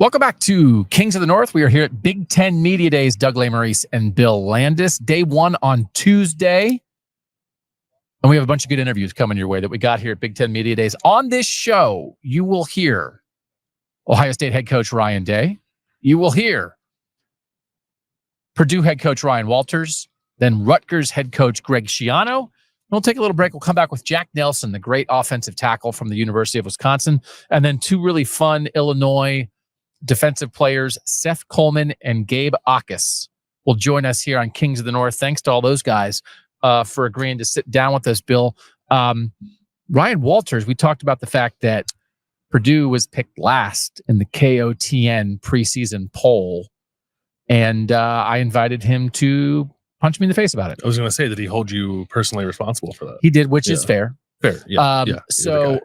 Welcome back to Kings of the North. We are here at Big Ten Media Days. Doug Lesmerises and Bill Landis. Day one on Tuesday. And we have a bunch of good interviews coming your way that we got here at Big Ten Media Days. On this show, you will hear Ohio State head coach Ryan Day. You will hear Purdue head coach Ryan Walters. Then Rutgers head coach Greg Schiano. We'll take a little break. We'll come back with Jack Nelson, the great offensive tackle from the University of Wisconsin. And then two really fun Illinois defensive players, Seth Coleman and Gabe Jacas, will join us here on Kings of the North. Thanks to all those guys for agreeing to sit down with us, Bill. Ryan Walters, we talked about the fact that Purdue was picked last in the KOTN preseason poll, and I invited him to punch me in the face about it. I was going to say, did he hold you personally responsible for that? He did, which is fair. Fair, yeah. So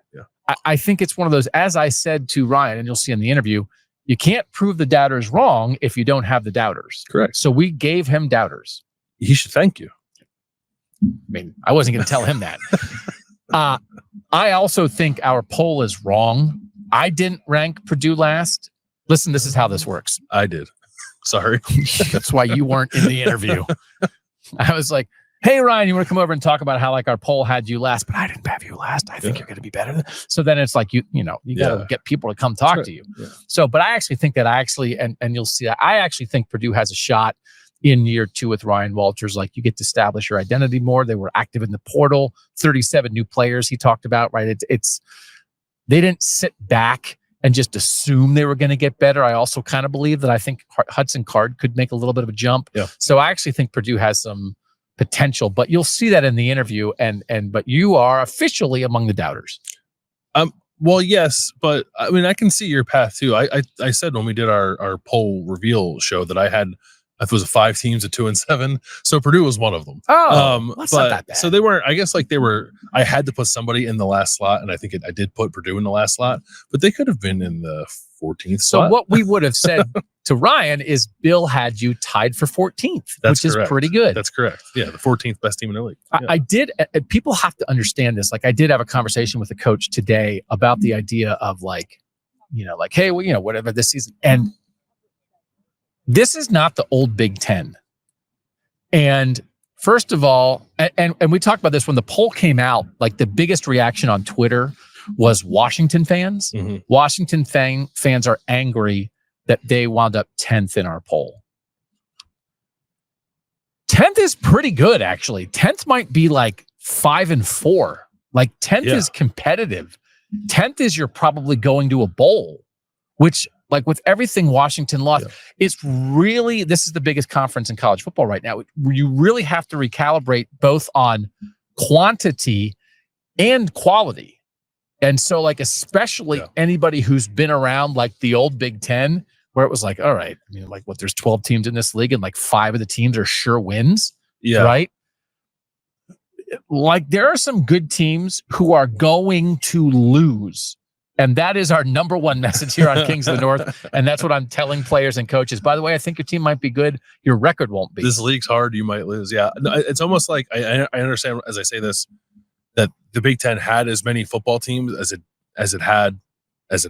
I think it's one of those, as I said to Ryan, and you'll see in the interview, you can't prove the doubters wrong if you don't have the doubters. Correct. So we gave him doubters. He should thank you. I mean, I wasn't going to tell him that. I also think our poll is wrong. I didn't rank Purdue last. Listen, this is how this works. I did. Sorry. That's why you weren't in the interview. I was like, hey, Ryan, you want to come over and talk about how like our poll had you last, but I didn't have you last. I think you're going to be better. So then it's like, you got to get people to come talk to you. Yeah. So, but I actually think that and you'll see that I actually think Purdue has a shot in year two with Ryan Walters. Like, you get to establish your identity more. They were active in the portal, 37 new players he talked about, right? They didn't sit back and just assume they were going to get better. I also kind of believe that I think Hudson Card could make a little bit of a jump. Yeah. So I actually think Purdue has some potential, but you'll see that in the interview. But you are officially among the doubters. Well, yes, but I mean, I can see your path too. I said when we did our poll reveal show that I it was 5 teams at 2-7. So Purdue was one of them. Oh, that's not that bad. So they weren't, I guess I had to put somebody in the last slot, and I think I did put Purdue in the last slot, but they could have been in the 14th slot. So what we would have said to Ryan is Bill had you tied for 14th, which is pretty good. That's correct. Yeah, the 14th best team in the league. Yeah. I did. People have to understand this. Like, I did have a conversation with a coach today about the idea of hey, whatever this season. And this is not the old Big Ten. And first of all, and we talked about this when the poll came out, like the biggest reaction on Twitter was Washington fans. Mm-hmm. Washington fans are angry that they wound up 10th in our poll. 10th is pretty good, actually. 10th might be like 5-4. Like 10th is competitive. 10th is you're probably going to a bowl, which, like with everything Washington lost, it's really, this is the biggest conference in college football right now. You really have to recalibrate both on quantity and quality. And so, like, especially anybody who's been around like the old Big Ten, where it was like, all right, I mean, like, there's 12 teams in this league and like 5 of the teams are sure wins. Yeah. Right. Like, there are some good teams who are going to lose. And that is our number one message here on Kings of the North. And that's what I'm telling players and coaches. By the way, I think your team might be good. Your record won't be. This league's hard. You might lose. Yeah. It's almost like I understand as I say this, that the Big Ten had as many football teams as it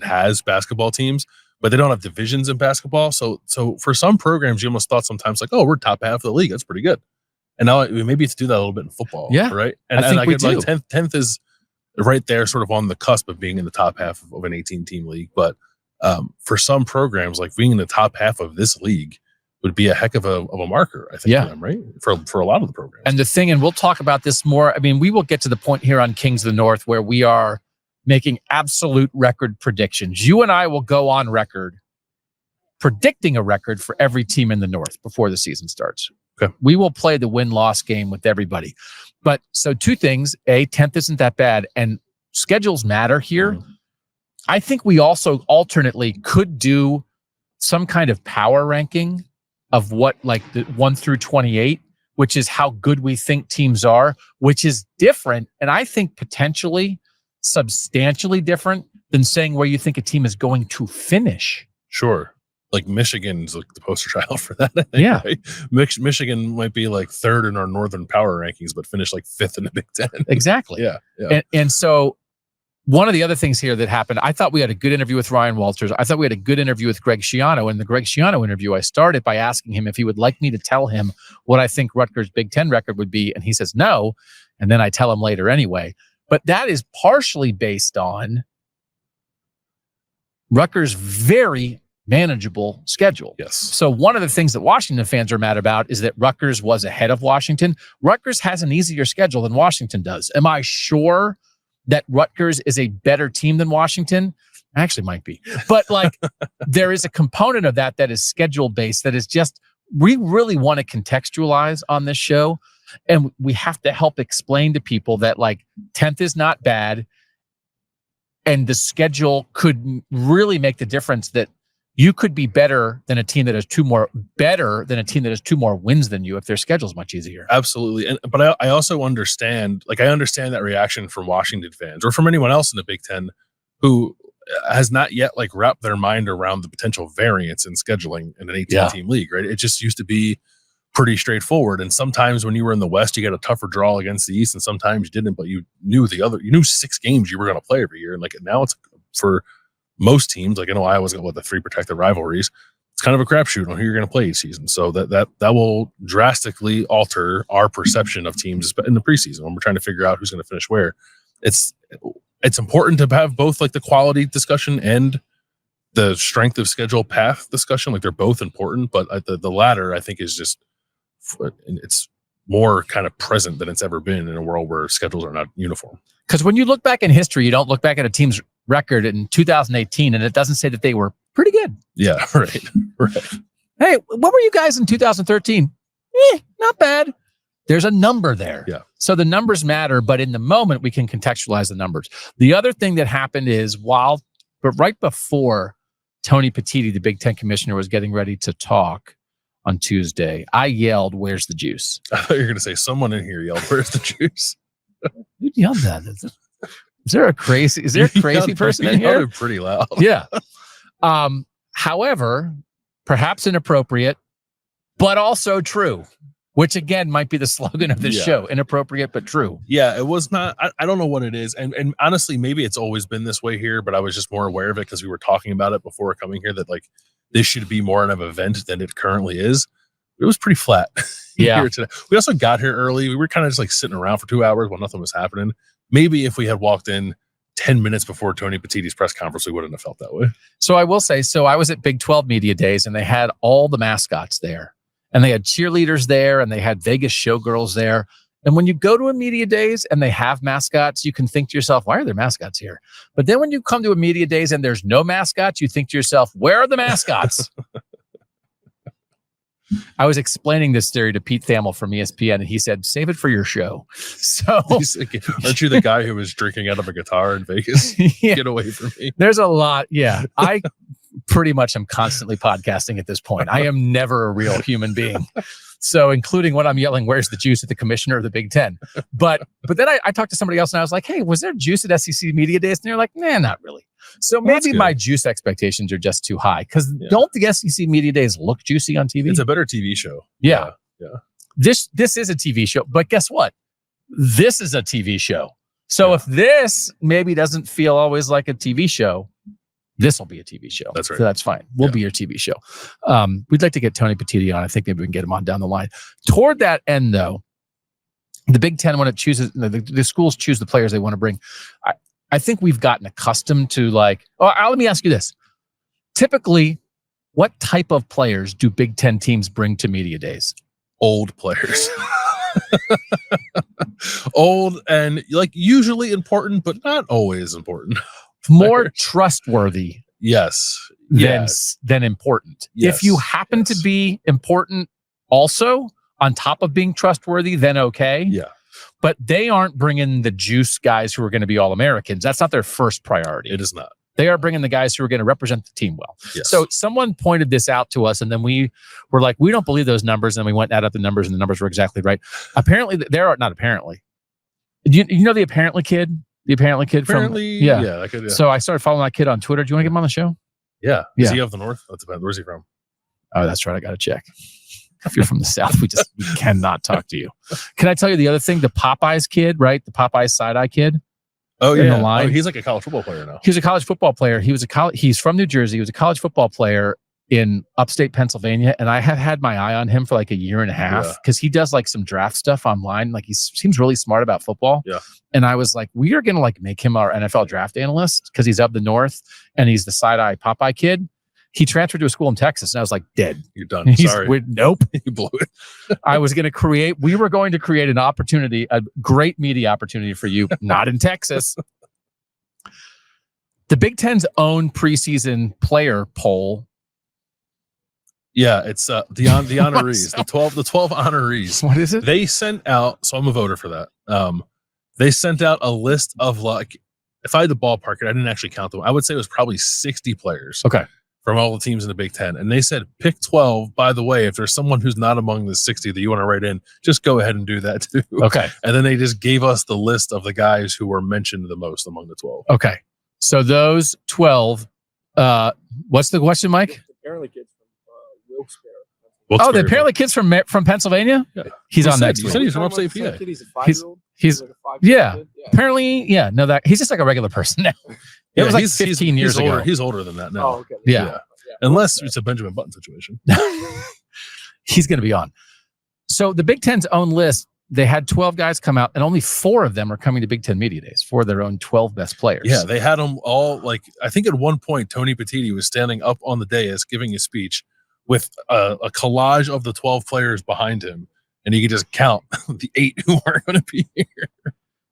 has basketball teams, but they don't have divisions in basketball. So for some programs, you almost thought sometimes like, oh, we're top half of the league. That's pretty good. And now maybe it's do that a little bit in football. Yeah. Right. And I think we do. Like 10th is right there, sort of on the cusp of being in the top half of an 18-team league. But for some programs, like being in the top half of this league would be a heck of a marker, I think, for them, right? For a lot of the programs. And the thing, and we'll talk about this more, I mean, we will get to the point here on Kings of the North where we are making absolute record predictions. You and I will go on record predicting a record for every team in the North before the season starts. Okay. We will play the win-loss game with everybody. But so 2 things. 10th isn't that bad. And schedules matter here. Mm-hmm. I think we also alternately could do some kind of power ranking of what, like, the 1 through 28, which is how good we think teams are, which is different. And I think potentially substantially different than saying where you think a team is going to finish. Sure. Like Michigan's like the poster child for that. I think, right? Michigan might be like 3rd in our Northern Power rankings, but finish like 5th in the Big Ten. Exactly. Yeah. And so one of the other things here that happened, I thought we had a good interview with Ryan Walters. I thought we had a good interview with Greg Schiano. In the Greg Schiano interview, I started by asking him if he would like me to tell him what I think Rutgers' Big Ten record would be. And he says no. And then I tell him later anyway. But that is partially based on Rutgers' very manageable schedule. Yes. So one of the things that Washington fans are mad about is that Rutgers was ahead of Washington. Rutgers has an easier schedule than Washington does. Am I sure that Rutgers is a better team than Washington? Actually might be. But like there is a component of that is schedule based, that is just, we really want to contextualize on this show. And we have to help explain to people that like 10th is not bad. And the schedule could really make the difference, that you could be better than a team that has two more wins than you if their schedule is much easier. Absolutely. But I also understand, I understand that reaction from Washington fans or from anyone else in the Big Ten who has not yet wrapped their mind around the potential variance in scheduling in an 18-team league, right? It just used to be pretty straightforward. And sometimes when you were in the West, you got a tougher draw against the East, and sometimes you didn't, but you knew 6 games you were going to play every year. And now it's for most teams, I know Iowa's got the 3 protected rivalries. It's kind of a crapshoot on who you're going to play each season. So that will drastically alter our perception of teams in the preseason when we're trying to figure out who's going to finish where. It's important to have both the quality discussion and the strength of schedule path discussion. They're both important, but the latter I think is just, it's more kind of present than it's ever been in a world where schedules are not uniform. Because when you look back in history, you don't look back at a team's record in 2018 and it doesn't say that they were pretty good. Yeah, right. Hey, what were you guys in 2013? Not bad. There's a number there. Yeah. So the numbers matter, but in the moment we can contextualize the numbers. The other thing that happened is right before Tony Petitti, the Big Ten commissioner, was getting ready to talk on Tuesday, I yelled, "Where's the juice?" I thought you were going to say someone in here yelled, "Where's the juice?" Who yelled that? Is there a crazy person in here? Pretty loud. Yeah. However, perhaps inappropriate, but also true, which again might be the slogan of this show: inappropriate but true. Yeah, it was not. I don't know what it is, and honestly, maybe it's always been this way here, but I was just more aware of it because we were talking about it before coming here. That this should be more of an event than it currently is. It was pretty flat. Yeah. Here today. We also got here early. We were kind of just sitting around for 2 hours while nothing was happening. Maybe if we had walked in 10 minutes before Tony Petitti's press conference, we wouldn't have felt that way. So I will say, I was at Big 12 Media Days and they had all the mascots there. And they had cheerleaders there and they had Vegas showgirls there. And when you go to a Media Days and they have mascots, you can think to yourself, why are there mascots here? But then when you come to a Media Days and there's no mascots, you think to yourself, where are the mascots? I was explaining this theory to Pete Thamel from ESPN, and he said, save it for your show. So, aren't you the guy who was drinking out of a guitar in Vegas? Yeah. Get away from me. There's a lot. Yeah. I pretty much am constantly podcasting at this point. I am never a real human being. So including when I'm yelling, where's the juice at the commissioner of the Big Ten? But then I talked to somebody else and I was like, hey, was there juice at SEC Media Days? And they're like, nah, not really. So maybe my juice expectations are just too high. Because don't the SEC Media Days look juicy on TV? It's a better TV show. Yeah. Yeah. This is a TV show. But guess what? This is a TV show. So if this maybe doesn't feel always like a TV show, this will be a TV show. That's right. So that's fine. We'll be your TV show. We'd like to get Tony Petitti on. I think maybe we can get him on down the line. Toward that end, though, the Big Ten, when it chooses, the schools choose the players they want to bring. I think we've gotten accustomed to let me ask you this. Typically, what type of players do Big Ten teams bring to Media Days? Old players. Old and usually important, but not always important. More trustworthy. Yes. Than important. Yes. If you happen to be important also on top of being trustworthy, then okay. Yeah. But they aren't bringing the juice guys who are going to be All-Americans. That's not their first priority. It is not. They are bringing the guys who are going to represent the team well. Yes. So someone pointed this out to us, and then we were like, we don't believe those numbers. And we went and added up the numbers, and the numbers were exactly right. Apparently, not apparently. You know the apparently kid? The apparently kid apparently, from... Yeah. Yeah. So I started following that kid on Twitter. Do you want to get him on the show? Yeah. Is he of the North? That's about, where's he from? Oh, that's right. I got to check. If you're from the South, we cannot talk to you. Can I tell you the other thing? The Popeyes kid, right? The Popeyes side-eye kid. Oh in yeah, the line. he's like a college football player now. He was a college football player. He's from New Jersey. He was a college football player in upstate Pennsylvania, and I have had my eye on him for like a year and a half because he does like some draft stuff online. Like he seems really smart about football. Yeah. And I was like, we are gonna like make him our NFL draft analyst because he's up the north and he's the side-eye Popeye kid. He transferred to a school in Texas, and I was like, dead. You're done. Sorry. Nope. You blew it. We were going to create an opportunity, a great media opportunity for you, not in Texas. The Big Ten's own preseason player poll. Yeah, it's the honorees, the 12 honorees. What is it? They sent out, so I'm a voter for that. They sent out a list of like, if I had to ballpark it, I didn't actually count them. I would say it was probably 60 players. Okay. From all the teams in the Big Ten. And they said, pick 12. By the way, if there's someone who's not among the 60 that you want to write in, just go ahead and do that too. Okay. And then they just gave us the list of the guys who were mentioned the most among the 12. Okay. So those 12, what's the question, Mike? Apparently kids from Wilkes-Barre. Oh, the apparently kids from Pennsylvania? Yeah. He's on that You team. said he's from upstate PA. He's a 5-year-old. He's like a 5-year-old yeah. kid. Apparently, yeah. No, that he's just like a regular person now. It was like 15 years ago. Older. He's older than that now. Oh, okay. Yeah. Unless it's a Benjamin Button situation. He's going to be on. So the Big Ten's own list, they had 12 guys come out, and only 4 of them are coming to Big Ten Media Days for their own 12 best players. Yeah, they had them all. Like, I think at one point, Tony Petitti was standing up on the dais giving a speech with a collage of the 12 players behind him, and you could just count the 8 who aren't going to be here.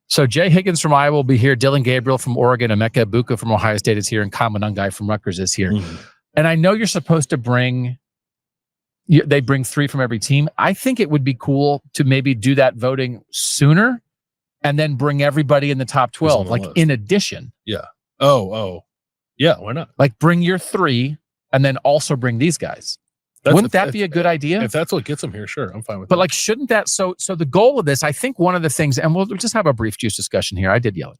So Jay Higgins from Iowa will be here. Dylan Gabriel from Oregon. Emeka Ibuka from Ohio State is here. And Kama Nungai from Rutgers is here. Mm-hmm. And I know you're supposed to they bring 3 from every team. I think it would be cool to maybe do that voting sooner and then bring everybody in the top 12, like in addition. Yeah. Oh. Yeah, why not? Like bring your 3 and then also bring these guys. Wouldn't that be a good idea? If that's what gets them here, sure. I'm fine with But that. like, shouldn't that, so the goal of this, I think one of the things, and we'll just have a brief juice discussion here. I did yell it,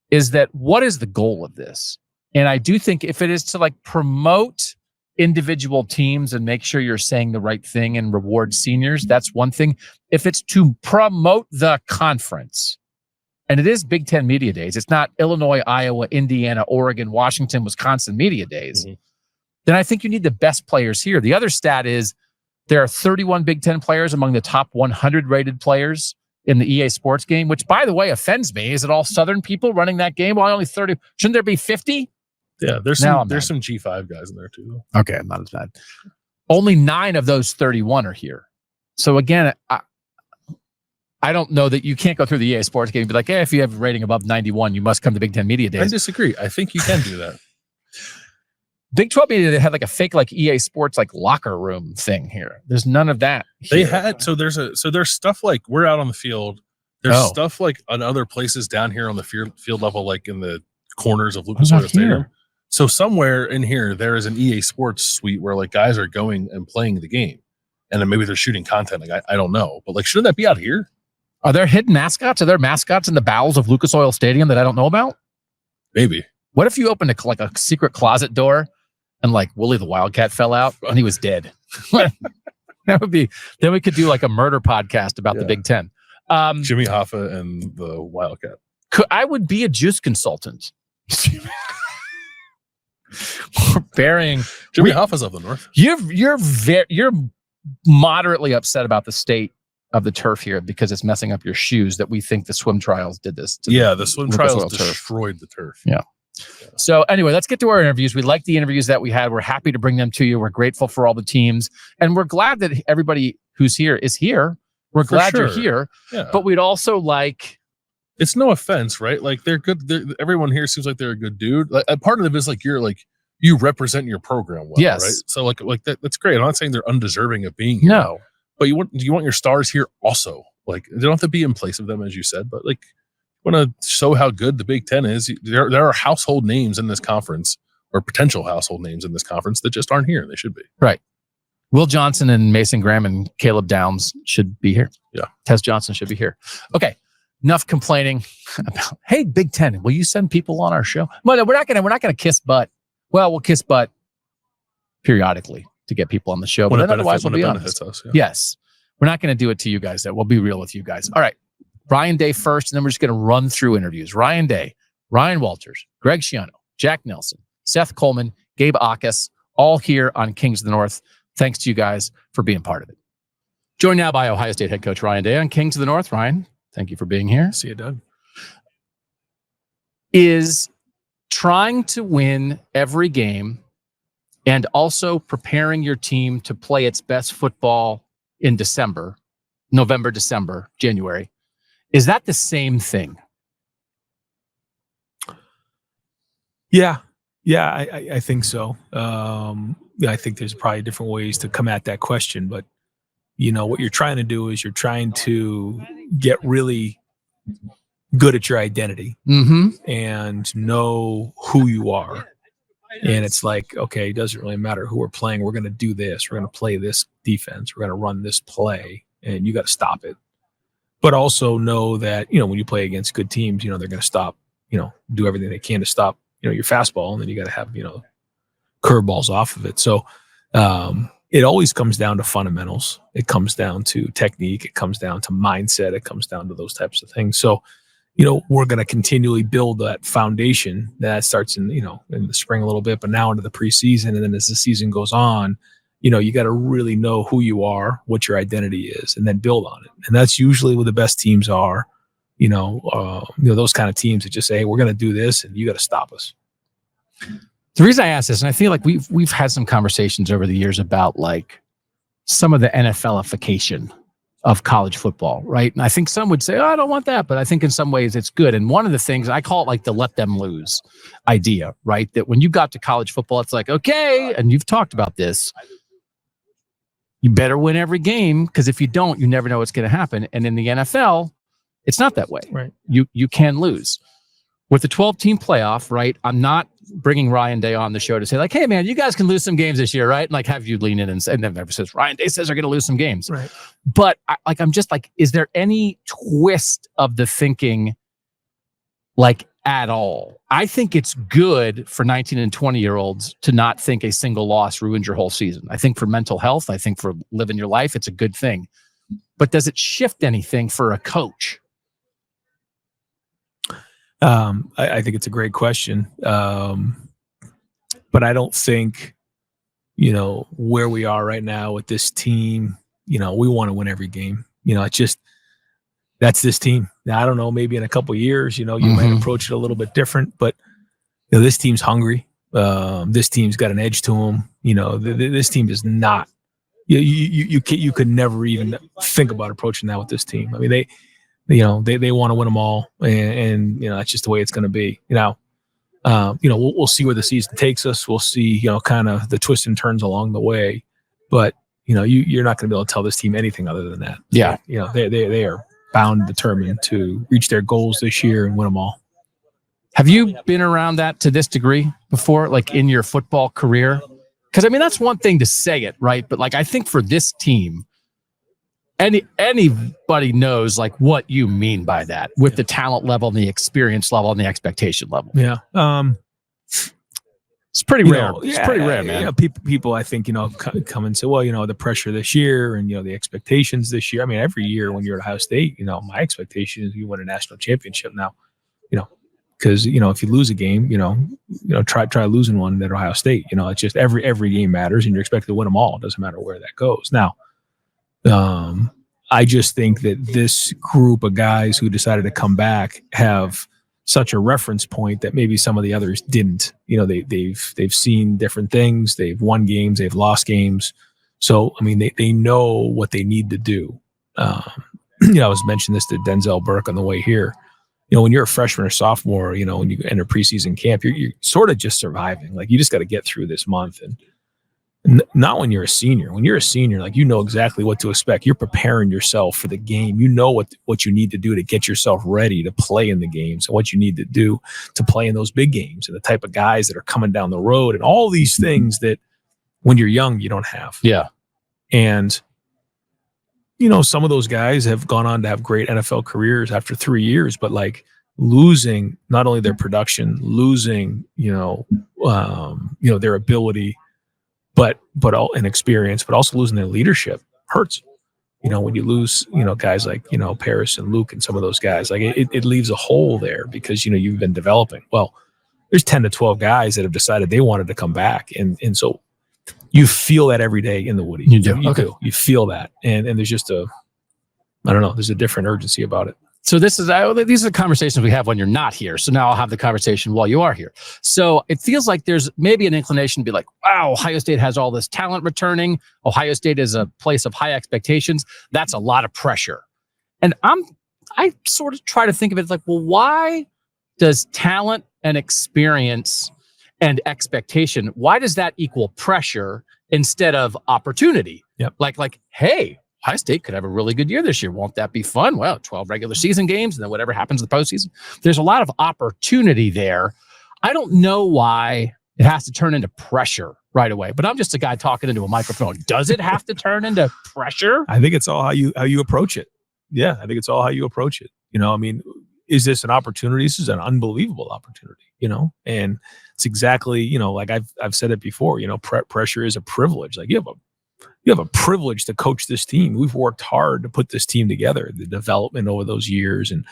is that what is the goal of this? And I do think if it is to like promote individual teams and make sure you're saying the right thing and reward seniors, that's one thing. If it's to promote the conference, and it is Big Ten Media Days, it's not Illinois, Iowa, Indiana, Oregon, Washington, Wisconsin Media Days, then I think you need the best players here. The other stat is there are 31 Big Ten players among the top 100 rated players in the EA Sports game, which, by the way, offends me. Is it all Southern people running that game? Well, only 30. Shouldn't there be 50? Yeah, there's some G5 guys in there too. Okay, I'm not as bad. Only 9 of those 31 are here. So again, I don't know that you can't go through the EA Sports game and be like, hey, if you have a rating above 91, you must come to Big Ten Media Days. I disagree. I think you can do that. Big 12 Media, they had like a fake like EA Sports like locker room thing here. There's none of that here. They had there's stuff like we're out on the field. There's stuff like on other places down here on the field level, like in the corners of Lucas Oil Stadium. So somewhere in here there is an EA Sports suite where like guys are going and playing the game, and then maybe they're shooting content. Like I don't know, but like shouldn't that be out here? Are there hidden mascots? Are there mascots in the bowels of Lucas Oil Stadium that I don't know about? Maybe. What if you opened a secret closet door and like Willie the Wildcat fell out and he was dead? That would be, then we could do like a murder podcast about the Big Ten. Jimmy Hoffa and the Wildcat. I would be a juice consultant. We're burying Jimmy Hoffa's of the North. You're moderately upset about the state of the turf here because it's messing up your shoes, that we think the swim trials did this. The swim trials destroyed the turf. Yeah. So anyway, let's get to our interviews. We like the interviews that we had. We're happy to bring them to you. We're grateful for all the teams. And we're glad that everybody who's here is here. We're glad you're here. Yeah. But we'd also like... It's no offense, right? Like they're good. Everyone here seems like they're a good dude. Like, part of it is like you represent your program well, yes. Right? So like that's great. I'm not saying they're undeserving of being here. No. But you want your stars here also. Like they don't have to be in place of them, as you said, but like want to show how good the Big Ten is. There are household names in this conference, or potential household names in this conference, that just aren't here, and they should be. Right. Will Johnson and Mason Graham and Caleb Downs should be here. Yeah. Tess Johnson should be here. Okay. Enough complaining about, hey, Big Ten, will you send people on our show? Well, no, we're not gonna kiss butt. Well, we'll kiss butt periodically to get people on the show, but otherwise we'll be honest. Us, yeah. Yes. We're not going to do it to you guys, though. We'll be real with you guys. All right. Ryan Day first, and then we're just going to run through interviews. Ryan Day, Ryan Walters, Greg Schiano, Jack Nelson, Seth Coleman, Gabe Jacas, all here on Kings of the North. Thanks to you guys for being part of it. Joined now by Ohio State head coach Ryan Day on Kings of the North. Ryan, thank you for being here. See you, Doug. Is trying to win every game and also preparing your team to play its best football in December, November, December, January, is that the same thing? Yeah, I think so. I think there's probably different ways to come at that question, but what you're trying to do is you're trying to get really good at your identity and know who you are. And it's like, okay, it doesn't really matter who we're playing. We're going to do this. We're going to play this defense. We're going to run this play, and you got to stop it. But also know that, when you play against good teams, they're going to stop, do everything they can to stop, your fastball. And then you got to have, curveballs off of it. So it always comes down to fundamentals. It comes down to technique. It comes down to mindset. It comes down to those types of things. So, we're going to continually build that foundation that starts in the spring a little bit, but now into the preseason. And then as the season goes on, you got to really know who you are, what your identity is, and then build on it. And that's usually what the best teams are, those kind of teams that just say, hey, we're going to do this and you got to stop us. The reason I ask this, and I feel like we've had some conversations over the years about like some of the NFLification of college football, right? And I think some would say, oh, I don't want that, but I think in some ways it's good. And one of the things I call it like the let them lose idea, right? That when you got to college football, it's like, okay, and you've talked about this, you better win every game, because if you don't, you never know what's going to happen. And in the NFL, it's not that way. Right. You can lose. With the 12-team playoff, right, I'm not bringing Ryan Day on the show to say like, hey, man, you guys can lose some games this year, right? And like have you lean in and then never says, Ryan Day says they're going to lose some games. Right. But I'm just like, is there any twist of the thinking like at all? I think it's good for 19 and 20-year-olds to not think a single loss ruins your whole season. I think for mental health, I think for living your life, it's a good thing. But does it shift anything for a coach? I think it's a great question. But I don't think, where we are right now with this team, we want to win every game. It's just, that's this team. Now, I don't know, maybe in a couple of years, you might approach it a little bit different, but this team's hungry. This team's got an edge to them. This team is not, you could never even think about approaching that with this team. I mean, they want to win them all, and that's just the way it's going to be. We'll see where the season takes us. We'll see, kind of the twists and turns along the way. But you're not going to be able to tell this team anything other than that. Yeah, they are bound and determined to reach their goals this year and win them all. Have you been around that to this degree before, like in your football career? Because I mean, that's one thing to say it, right? But like, I think for this team, anybody knows like what you mean by that with the talent level and the experience level and the expectation level. Yeah. It's pretty rare. It's pretty rare, man. People I think, come and say, well, the pressure this year and, the expectations this year. I mean, every year when you're at Ohio State, my expectation is you win a national championship now, because, if you lose a game, try losing one at Ohio State. It's just every game matters and you're expected to win them all. It doesn't matter where that goes. Now, I just think that this group of guys who decided to come back have such a reference point that maybe some of the others didn't. They've seen different things. They've won games. They've lost games. So, I mean, they know what they need to do. I was mentioning this to Denzel Burke on the way here. When you're a freshman or sophomore, when you enter preseason camp, you're sort of just surviving. Like, you just got to get through this month. And not when you're a senior. When you're a senior, like, exactly what to expect. You're preparing yourself for the game. You know what you need to do to get yourself ready to play in the games and what you need to do to play in those big games and the type of guys that are coming down the road and all these things that when you're young, you don't have. Yeah. And, some of those guys have gone on to have great NFL careers after 3 years, but like losing not only their production, losing, their ability, but all in experience, but also losing their leadership hurts. when you lose, guys like, Paris and Luke and some of those guys, like it leaves a hole there because, you've been developing. Well, there's 10 to 12 guys that have decided they wanted to come back. And so you feel that every day in the Woody. You do. You Okay. do. You feel that. And there's just there's a different urgency about it. So these are the conversations we have when you're not here. So now I'll have the conversation while you are here. So it feels like there's maybe an inclination to be like, wow, Ohio State has all this talent returning. Ohio State is a place of high expectations. That's a lot of pressure. And I sort of try to think of it like, well, why does talent and experience and expectation, why does that equal pressure instead of opportunity? Yep. Like, hey, Ohio State could have a really good year this year. Won't that be fun? Well, 12 regular season games and then whatever happens in the postseason. There's a lot of opportunity there. I don't know why it has to turn into pressure right away, but I'm just a guy talking into a microphone. Does it have to turn into pressure? I think it's all how you approach it. Yeah, I think it's all how you approach it. Is this an opportunity? This is an unbelievable opportunity, and it's exactly, like I've said it before, pressure is a privilege. Like you have a privilege to coach this team. We've worked hard to put this team together, the development over those years and,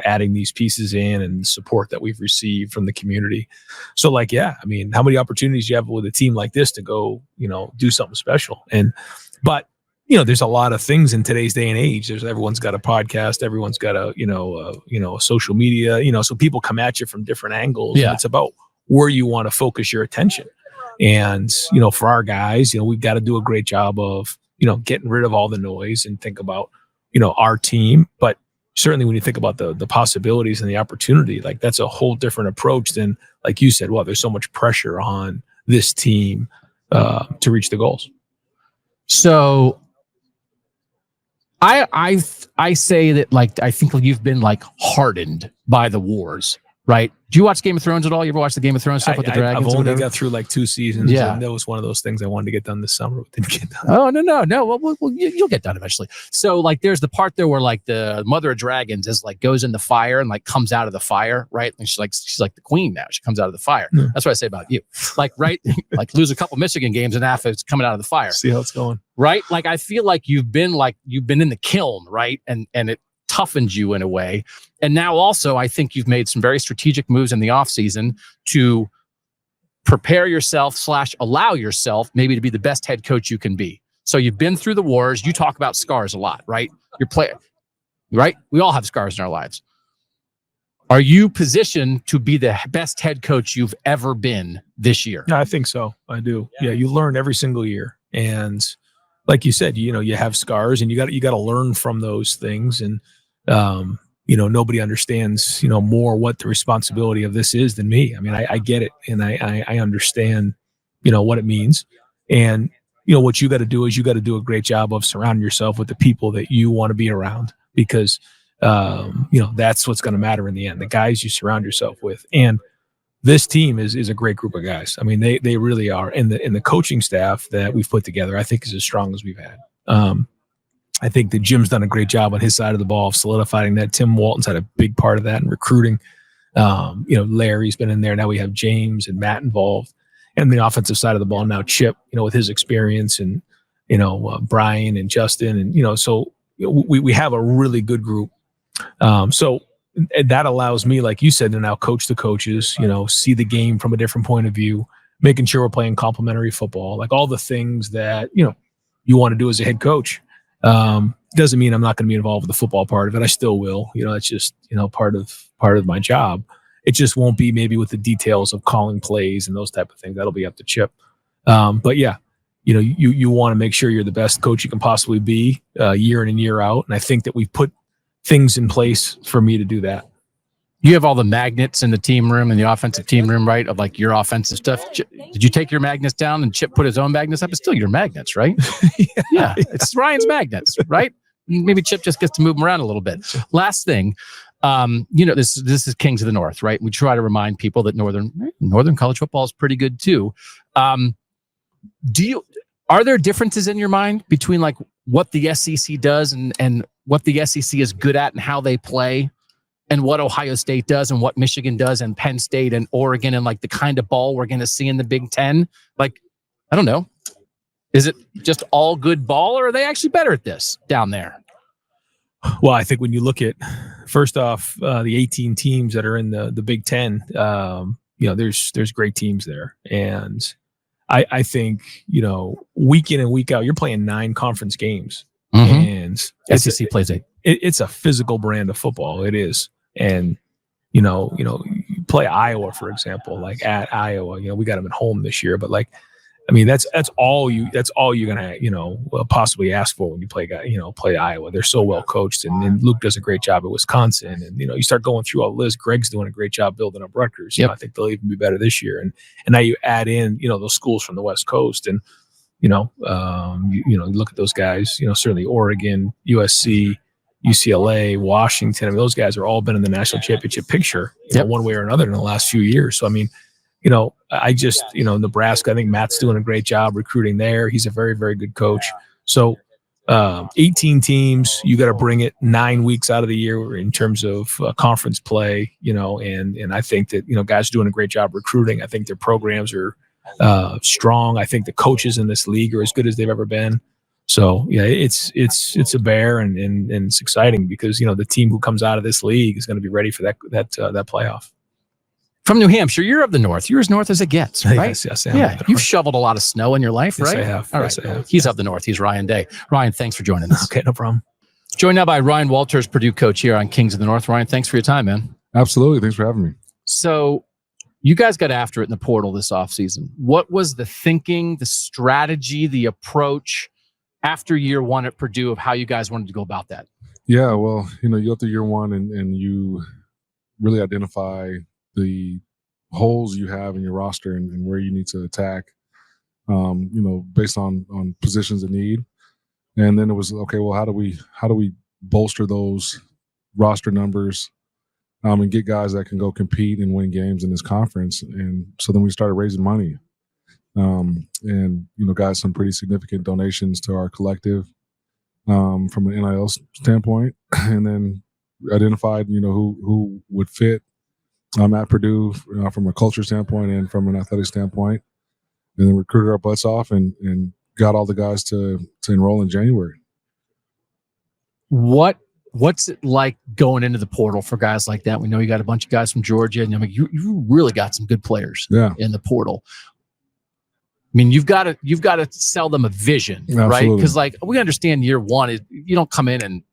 adding these pieces in and support that we've received from the community. So how many opportunities you have with a team like this to go, do something special. But there's a lot of things in today's day and age. Everyone's got a podcast, everyone's got a social media, so people come at you from different angles. Yeah. And it's about where you want to focus your attention. And, for our guys, we've got to do a great job of, getting rid of all the noise and think about, our team. But certainly when you think about the possibilities and the opportunity, like that's a whole different approach than, like you said, well, there's so much pressure on this team to reach the goals. So I say that, like, I think you've been like hardened by the wars, right? Do you watch Game of Thrones at all? You ever watch the Game of Thrones stuff with the dragons? I've only got through like 2 seasons. Yeah. And that was one of those things I wanted to get done this summer, but didn't get done. Oh, no. Well, you'll get done eventually. So like, there's the part there where like the mother of dragons is like goes in the fire and like comes out of the fire, right? And she's like the queen now. She comes out of the fire. Yeah. That's what I say about you. Like, right? Like lose a couple Michigan games and half it's coming out of the fire. See how it's going. Right? Like I feel like you've been in the kiln, right? And it toughened you in a way. And now also I think you've made some very strategic moves in the offseason to prepare yourself / allow yourself maybe to be the best head coach you can be. So you've been through the wars. You talk about scars a lot, right? Right? We all have scars in our lives. Are you positioned to be the best head coach you've ever been this year? Yeah, I think so. I do. Yeah, you learn every single year. And like you said, you have scars and you got to learn from those things. And, nobody understands, more what the responsibility of this is than me. I mean, I get it. And I understand, what it means. And, what you got to do is you got to do a great job of surrounding yourself with the people that you want to be around because, that's what's going to matter in the end, the guys you surround yourself with. And this team is a great group of guys. I mean, they really are. And the coaching staff that we've put together, I think is as strong as we've had. I think that Jim's done a great job on his side of the ball of solidifying that. Tim Walton's had a big part of that in recruiting. Larry's been in there. Now we have James and Matt involved. And the offensive side of the ball now, Chip, with his experience and, Brian and Justin. And, so we have a really good group. So that allows me, like you said, to now coach the coaches, see the game from a different point of view, making sure we're playing complementary football, like all the things that, you want to do as a head coach. Doesn't mean I'm not going to be involved with the football part of it. I still will. It's just, part of my job. It just won't be maybe with the details of calling plays and those type of things. That'll be up to Chip. But yeah, you want to make sure you're the best coach you can possibly be year in and year out. And I think that we've put things in place for me to do that. You have all the magnets in the team room and the offensive team room, right? Of like your offensive stuff. Did you take your magnets down and Chip put his own magnets up? It's still your magnets, right? Yeah. It's Ryan's magnets, right? Maybe Chip just gets to move them around a little bit. Last thing, this is Kings of the North, right? We try to remind people that Northern college football is pretty good too. Are there differences in your mind between like what the SEC does and what the SEC is good at and how they play? And what Ohio State does and what Michigan does and Penn State and Oregon and like the kind of ball we're going to see in the Big Ten. Like, I don't know. Is it just all good ball, or are they actually better at this down there? Well, I think when you look at, first off, the 18 teams that are in the Big Ten, there's great teams there. And I think, week in and week out, you're playing 9 conference games. And SEC plays 8. It's a physical brand of football. It is. And, you play Iowa, for example, like at Iowa, we got them at home this year, but that's all you're gonna possibly ask for when you play Iowa. They're so well coached, and Luke does a great job at Wisconsin, and you start going through all the list. Greg's doing a great job building up Rutgers. I think they'll even be better this year, and now you add in those schools from the West Coast, and you look at those guys. Certainly Oregon, USC, UCLA, Washington. Those guys are all been in the national championship picture one way or another in the last few years. So Nebraska, I think Matt's doing a great job recruiting there. He's a very, very good coach. So 18 teams, you got to bring it 9 weeks out of the year in terms of conference play, and I think that, guys are doing a great job recruiting. I think their programs are strong. I think the coaches in this league are as good as they've ever been. So yeah, it's a bear, and it's exciting because, the team who comes out of this league is going to be ready for that playoff. From New Hampshire, you're of the north. You're as north as it gets, right? Yes, you've shoveled a lot of snow in your life, right? Yes, I have. All right. Yes, I have. He's of the north. He's Ryan Day. Ryan, thanks for joining us. Okay, no problem. Joined now by Ryan Walters, Purdue coach here on Kings of the North. Ryan, thanks for your time, man. Absolutely. Thanks for having me. So you guys got after it in the portal this offseason. What was the thinking, the strategy, the approach after year one at Purdue of how you guys wanted to go about that? Yeah, well, you go through year one and you really identify the holes you have in your roster and where you need to attack, based on positions of need. And then it was, okay, well, how do we bolster those roster numbers and get guys that can go compete and win games in this conference? And so then we started raising money. Got some pretty significant donations to our collective from an NIL standpoint, and then identified, who would fit at Purdue from a culture standpoint and from an athletic standpoint, and then recruited our butts off and got all the guys to enroll in January. What's it like going into the portal for guys like that? We know you got a bunch of guys from Georgia, and you really got some good players in the portal. You've got to sell them a vision, right? Because we understand year one is you don't come in and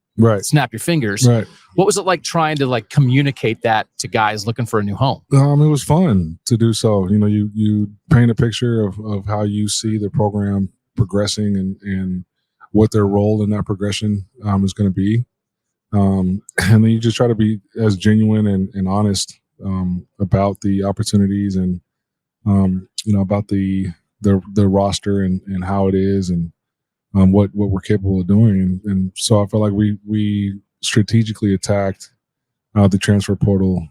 snap your fingers. Right. What was it like trying to communicate that to guys looking for a new home? It was fun to do so. You paint a picture of how you see the program progressing and what their role in that progression is going to be. And then you just try to be as genuine and honest about the opportunities and about the roster and how it is and what we're capable of doing. And so I felt like we strategically attacked the transfer portal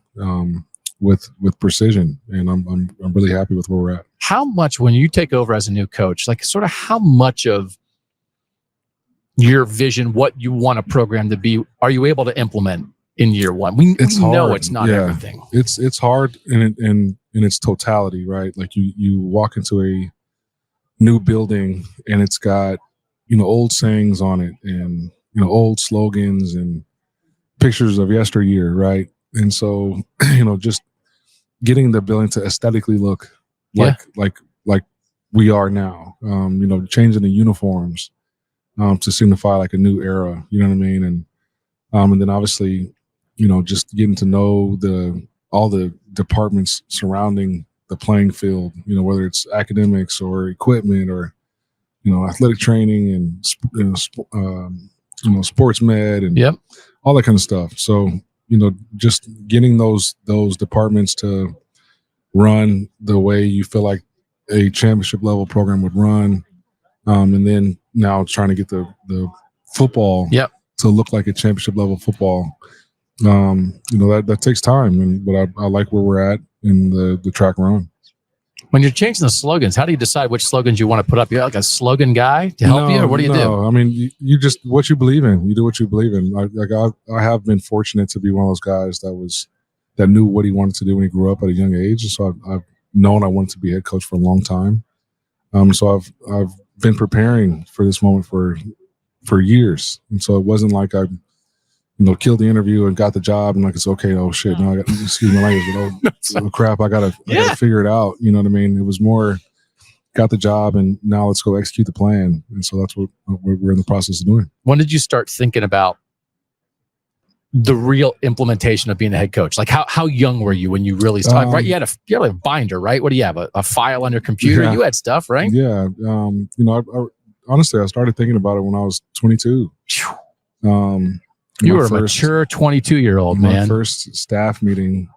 with precision, and I'm really happy with where we're at. How much, when you take over as a new coach, how much of your vision, what you want a program to be, are you able to implement in year one? We know it's not everything. It's hard in its totality, right? Like you walk into a new building and it's got old sayings on it and old slogans and pictures of yesteryear, right? And so just getting the building to aesthetically look like we are now, changing the uniforms to signify like a new era, you know what I mean? And then obviously just getting to know all the departments surrounding the playing field, whether it's academics or equipment or, athletic training and, sports med and all that kind of stuff. So, just getting those departments to run the way you feel like a championship level program would run. And then now trying to get the football to look like a championship level football. That takes time, but I like where we're at in the track we're on. When you're changing the slogans, how do you decide which slogans you want to put up? You're like a slogan guy to help you, or what do you do? You just what you believe in. You do what you believe in. I have been fortunate to be one of those guys that knew what he wanted to do when he grew up at a young age, and so I've known I wanted to be head coach for a long time. So I've been preparing for this moment for years, and so it wasn't like I killed the interview and got the job and like it's okay. Oh shit! Now I got excuse my language, but oh crap! I gotta figure it out. You know what I mean? It was more got the job and now let's go execute the plan. And so that's what we're in the process of doing. When did you start thinking about the real implementation of being a head coach? Like how young were you when you really started? Right, you had a binder, right? What do you have? A file on your computer? Yeah. You had stuff, right? Yeah. I honestly, I started thinking about it when I was 22. You were a mature 22-year-old, man. My first staff meeting,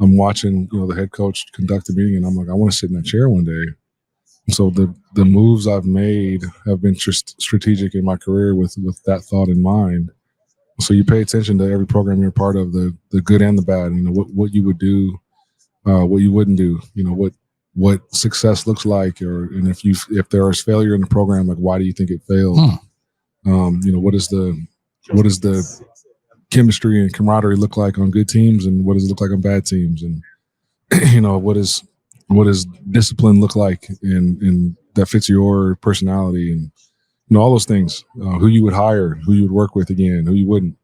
I'm watching, the head coach conduct a meeting, and I'm like, I want to sit in that chair one day. And so the moves I've made have been strategic in my career with that thought in mind. So you pay attention to every program you're part of, the good and the bad. What you would do, what you wouldn't do. What success looks like, and if there is failure in the program, like why do you think it failed? What is the chemistry and camaraderie look like on good teams, and what does it look like on bad teams? And what does discipline look like and that fits your personality, and all those things. Who you would hire, who you would work with again, who you wouldn't.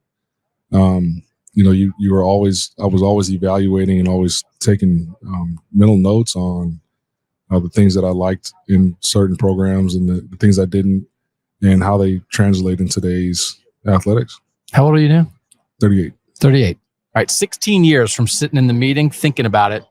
You were always. I was always evaluating and always taking mental notes on the things that I liked in certain programs and the things I didn't, and how they translate in today's athletics. How old are you now? 38. 38. All right, 16 years from sitting in the meeting thinking about it.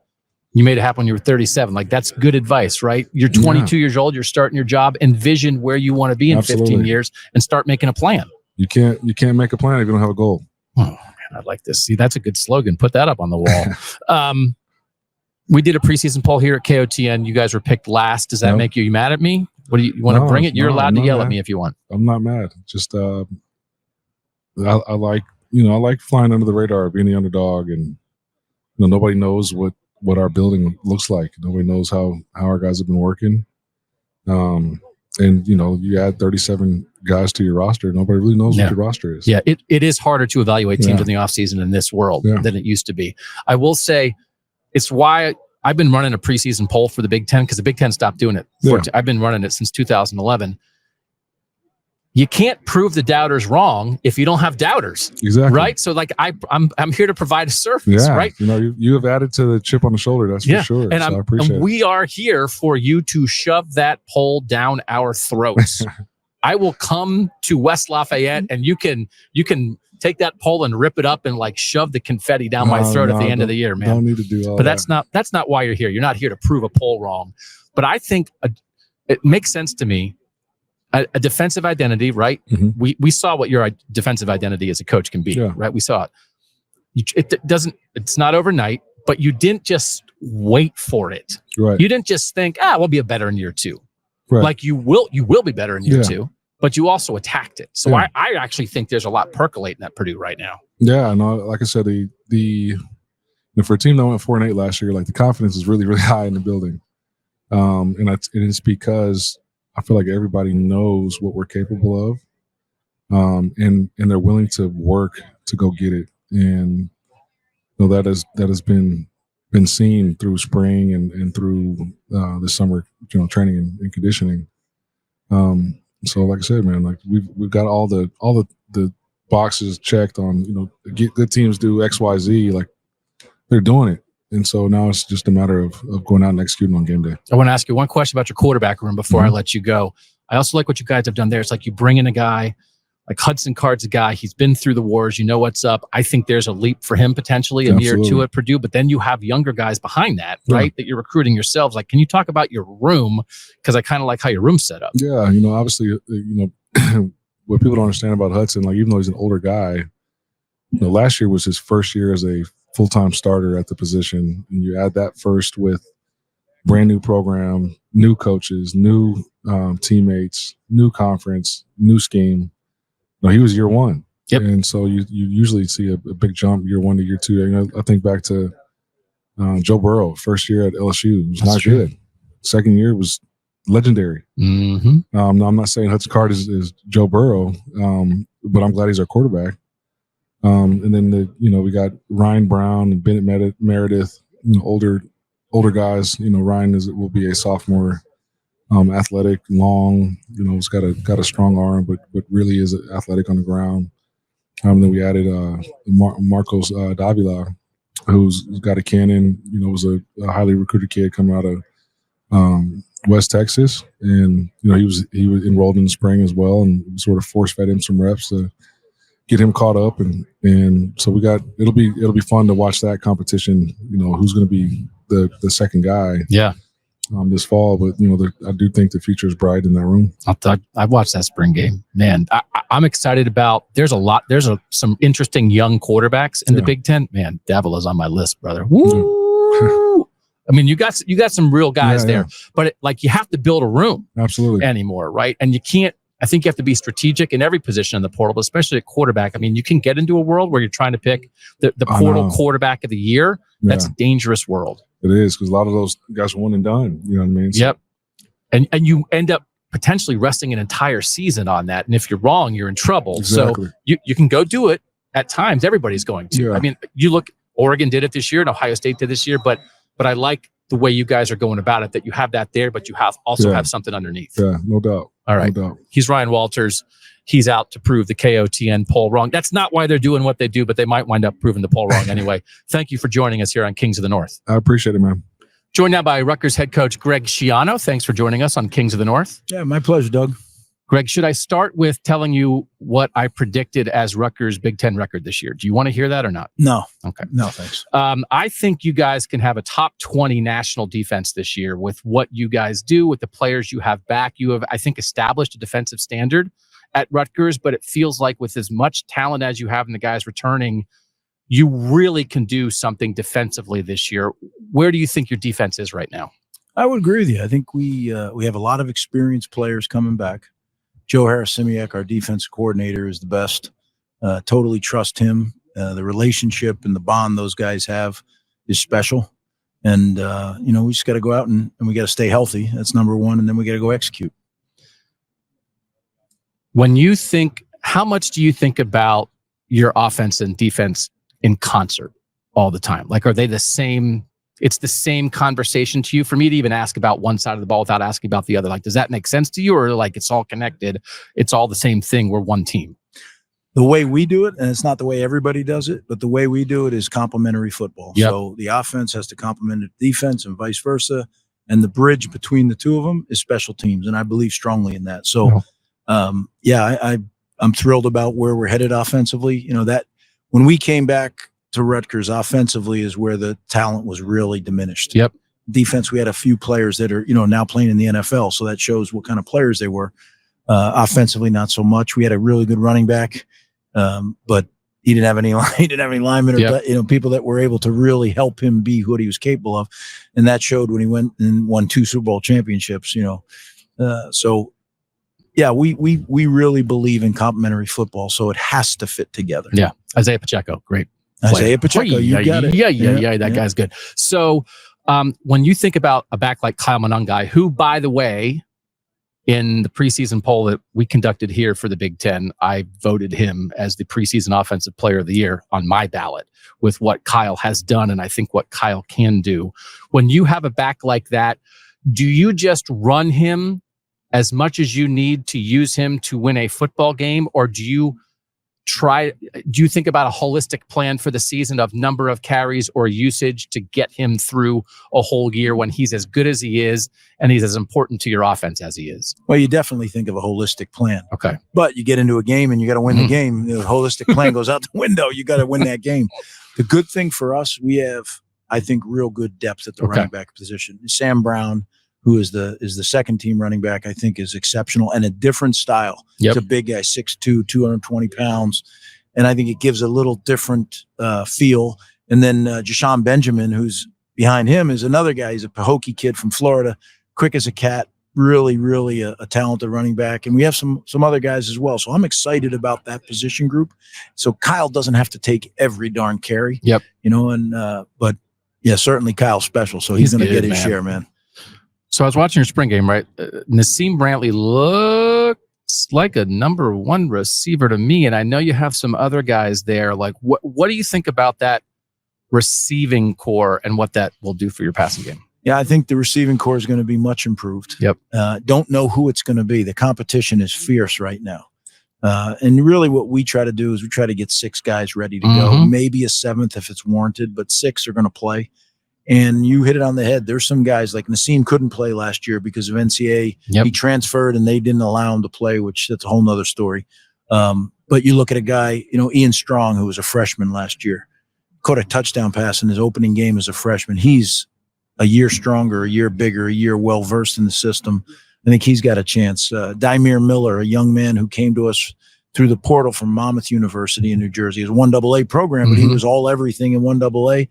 You made it happen when you were 37. Like, that's good advice, right? You're 22 years old. You're starting your job. Envision where you want to be in 15 years and start making a plan. You can't make a plan if you don't have a goal. Oh, man, I like this. See, that's a good slogan. Put that up on the wall. We did a preseason poll here at KOTN. You guys were picked last. Does that make you mad at me? What do you want to bring it? You're allowed to yell at me if you want. I'm not mad. Just I like flying under the radar, being the underdog, and nobody knows what our building looks like. Nobody knows how our guys have been working. And you add 37 guys to your roster, nobody really knows what your roster is. Yeah, it is harder to evaluate teams in the offseason in this world than it used to be. I will say it's why I've been running a preseason poll for the Big Ten, because the Big Ten stopped doing it. I've been running it since 2011. You can't prove the doubters wrong if you don't have doubters. Exactly. Right? So like I'm here to provide a surface, right? You have added to the chip on the shoulder, that's for sure. And, I appreciate it. We are here for you to shove that poll down our throats. I will come to West Lafayette and you can take that pole and rip it up and like shove the confetti down my throat at the end of the year, man. Don't need to do all but that. That's not why you're here. You're not here to prove a poll wrong. But I think it makes sense to me. A defensive identity, right? Mm-hmm. We saw what your defensive identity as a coach can be, right? We saw it. It's not overnight, but you didn't just wait for it. Right. You didn't just think, we'll be better in year 2. Right. Like you will be better in year 2, but you also attacked it. So I actually think there's a lot percolating at Purdue right now. Yeah, no, like I said, for a team that went 4-8 last year, like the confidence is really, really high in the building. And it's because I feel like everybody knows what we're capable of, and they're willing to work to go get it. And that has been seen through spring and through the summer, training and conditioning. So like I said, man, like we've got all the boxes checked on, good teams do X, Y, Z, like they're doing it. And so now it's just a matter of going out and executing on game day. I want to ask you one question about your quarterback room before I let you go. I also like what you guys have done there. It's like you bring in a guy, like Hudson Card's a guy, he's been through the wars, you know what's up. I think there's a leap for him potentially in year 2 at Purdue, but then you have younger guys behind that, right? That you're recruiting yourselves. Like, can you talk about your room? Because I kind of like how your room's set up. Yeah, obviously, what people don't understand about Hudson, like even though he's an older guy, last year was his first year as a full-time starter at the position, and you add that first with brand new program, new coaches, new teammates, new conference, new scheme. No, he was year 1. Yep. And so you usually see a big jump year 1 to year 2. I think back to Joe Burrow, first year at LSU. It was not good. Second year was legendary. Mm-hmm. Now, I'm not saying Hudson Card is Joe Burrow, but I'm glad he's our quarterback. And then we got Ryan Brown and Bennett Meredith, older guys. Ryan will be a sophomore athletic, long. He's got a strong arm, but really is athletic on the ground. Then we added Marcos Davila, who's got a cannon. Was a highly recruited kid coming out of West Texas, and he was enrolled in the spring as well, and sort of force fed him some reps to get him caught up, and so it'll be fun to watch that competition. Who's going to be the second guy? Yeah. This fall, but I do think the future is bright in that room. I watched that spring game, man. I'm excited about. There's some interesting young quarterbacks in the Big Ten. Man, Davila's on my list, brother. Woo! I mean, you got some real guys there, but you have to build a room absolutely anymore, right? And you can't. I think you have to be strategic in every position in the portal, but especially at quarterback. I mean, you can get into a world where you're trying to pick the portal quarterback of the year. That's a dangerous world. It is, because a lot of those guys are one and done. You know what I mean? So, yep. And you end up potentially resting an entire season on that. And if you're wrong, you're in trouble. Exactly. So you can go do it at times. Everybody's going to. Yeah. I mean, you look, Oregon did it this year and Ohio State did this year, but I like the way you guys are going about it, that you have that there, but you have something underneath. Yeah, no doubt. All right. No doubt. He's Ryan Walters. He's out to prove the KOTN poll wrong. That's not why they're doing what they do, but they might wind up proving the poll wrong anyway. Thank you for joining us here on Kings of the North. I appreciate it, man. Joined now by Rutgers head coach Greg Schiano. Thanks for joining us on Kings of the North. Yeah, my pleasure, Doug. Greg, should I start with telling you what I predicted as Rutgers' Big Ten record this year? Do you want to hear that or not? No. Okay. No, thanks. I think you guys can have a top 20 national defense this year with what you guys do, with the players you have back. You have, I think, established a defensive standard at Rutgers, but it feels like with as much talent as you have in the guys returning, you really can do something defensively this year. Where do you think your defense is right now? I would agree with you. I think we have a lot of experienced players coming back. Joe Harris-Simiak, our defense coordinator, is the best. Totally trust him. The relationship and the bond those guys have is special. And, we just got to go out and we got to stay healthy. That's number one. And then we got to go execute. When you think, how much do you think about your offense and defense in concert all the time? Like, are they the same? It's the same conversation to you? For me to even ask about one side of the ball without asking about the other, like, does that make sense to you? Or like it's all connected? It's all the same thing. We're one team. The way we do it, and it's not the way everybody does it, but the way we do it is complementary football. Yep. So the offense has to complement the defense and vice versa. And the bridge between the two of them is special teams. And I believe strongly in that. So, I'm thrilled about where we're headed offensively. That when we came back to Rutgers, offensively is where the talent was really diminished. Yep. Defense, we had a few players that are, now playing in the NFL. So that shows what kind of players they were. Offensively, not so much. We had a really good running back, but he didn't have any linemen or people that were able to really help him be what he was capable of. And that showed when he went and won 2 Super Bowl championships, so yeah, we really believe in complementary football, so it has to fit together. Yeah. Isaiah Pacheco, great. Isaiah Pacheco, you got it. Yeah. That guy's good. So when you think about a back like Kyle Monangai, who, by the way, in the preseason poll that we conducted here for the Big Ten, I voted him as the preseason offensive player of the year on my ballot with what Kyle has done and I think what Kyle can do. When you have a back like that, do you just run him as much as you need to use him to win a football game, or do you think about a holistic plan for the season of number of carries or usage to get him through a whole year when he's as good as he is and he's as important to your offense as he is? Well, you definitely think of a holistic plan. Okay. But you get into a game and you got to win the game. The holistic plan goes out the window. You got to win that game. The good thing for us, we have, I think, real good depth at the running back position. Sam Brown, who is the second team running back, I think is exceptional and a different style. Yep. He's a big guy, 6'2", 220 pounds. And I think it gives a little different feel. And then Jashawn Benjamin, who's behind him, is another guy. He's a Pahokee kid from Florida, quick as a cat, really, really a talented running back. And we have some other guys as well. So I'm excited about that position group. So Kyle doesn't have to take every darn carry. Yep. But yeah, certainly Kyle's special. So he's going to get his share, man. So I was watching your spring game, right? Nassim Brantley looks like a number one receiver to me, and I know you have some other guys there. Like, what do you think about that receiving core and what that will do for your passing game? Yeah, I think the receiving core is going to be much improved. Yep. Don't know who it's going to be. The competition is fierce right now. And really what we try to do is we try to get 6 guys ready to go, maybe a 7th if it's warranted, but 6 are going to play. And you hit it on the head. There's some guys like Nassim couldn't play last year because of NCAA. Yep. He transferred and they didn't allow him to play, which that's a whole nother story. But you look at a guy, Ian Strong, who was a freshman last year, caught a touchdown pass in his opening game as a freshman. He's a year stronger, a year bigger, a year well-versed in the system. I think he's got a chance. Dymere Miller, a young man who came to us through the portal from Monmouth University in New Jersey. It's a 1AA program, but he was all everything in 1AA.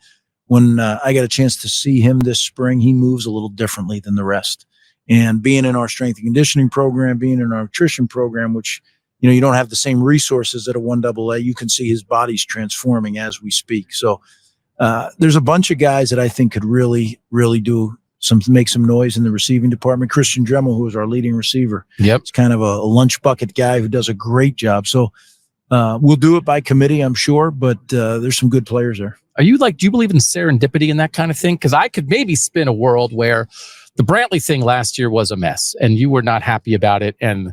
When I got a chance to see him this spring, he moves a little differently than the rest. And being in our strength and conditioning program, being in our nutrition program, which, you don't have the same resources at a 1AA, you can see his body's transforming as we speak. So there's a bunch of guys that I think could really, really make some noise in the receiving department. Christian Dremel, who is our leading receiver. Yep. It's kind of a lunch bucket guy who does a great job. So we'll do it by committee, I'm sure, but there's some good players there. Do you believe in serendipity and that kind of thing? Because I could maybe spin a world where the Brantley thing last year was a mess and you were not happy about it. And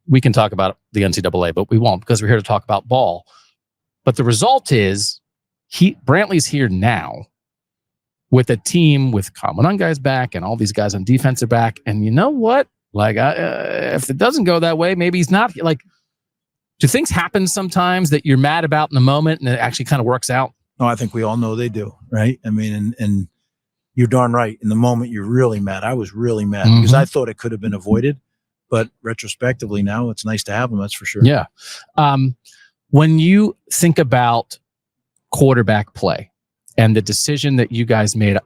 we can talk about the NCAA, but we won't because we're here to talk about ball. But the result is Brantley's here now with a team with Coleman guys back and all these guys on defensive back. And you know what? If it doesn't go that way, maybe he's not do things happen sometimes that you're mad about in the moment and it actually kind of works out? No, I think we all know they do, right? I mean, and you're darn right. In the moment, you're really mad. I was really mad because I thought it could have been avoided. But retrospectively now, it's nice to have them, that's for sure. Yeah. When you think about quarterback play and the decision that you guys made,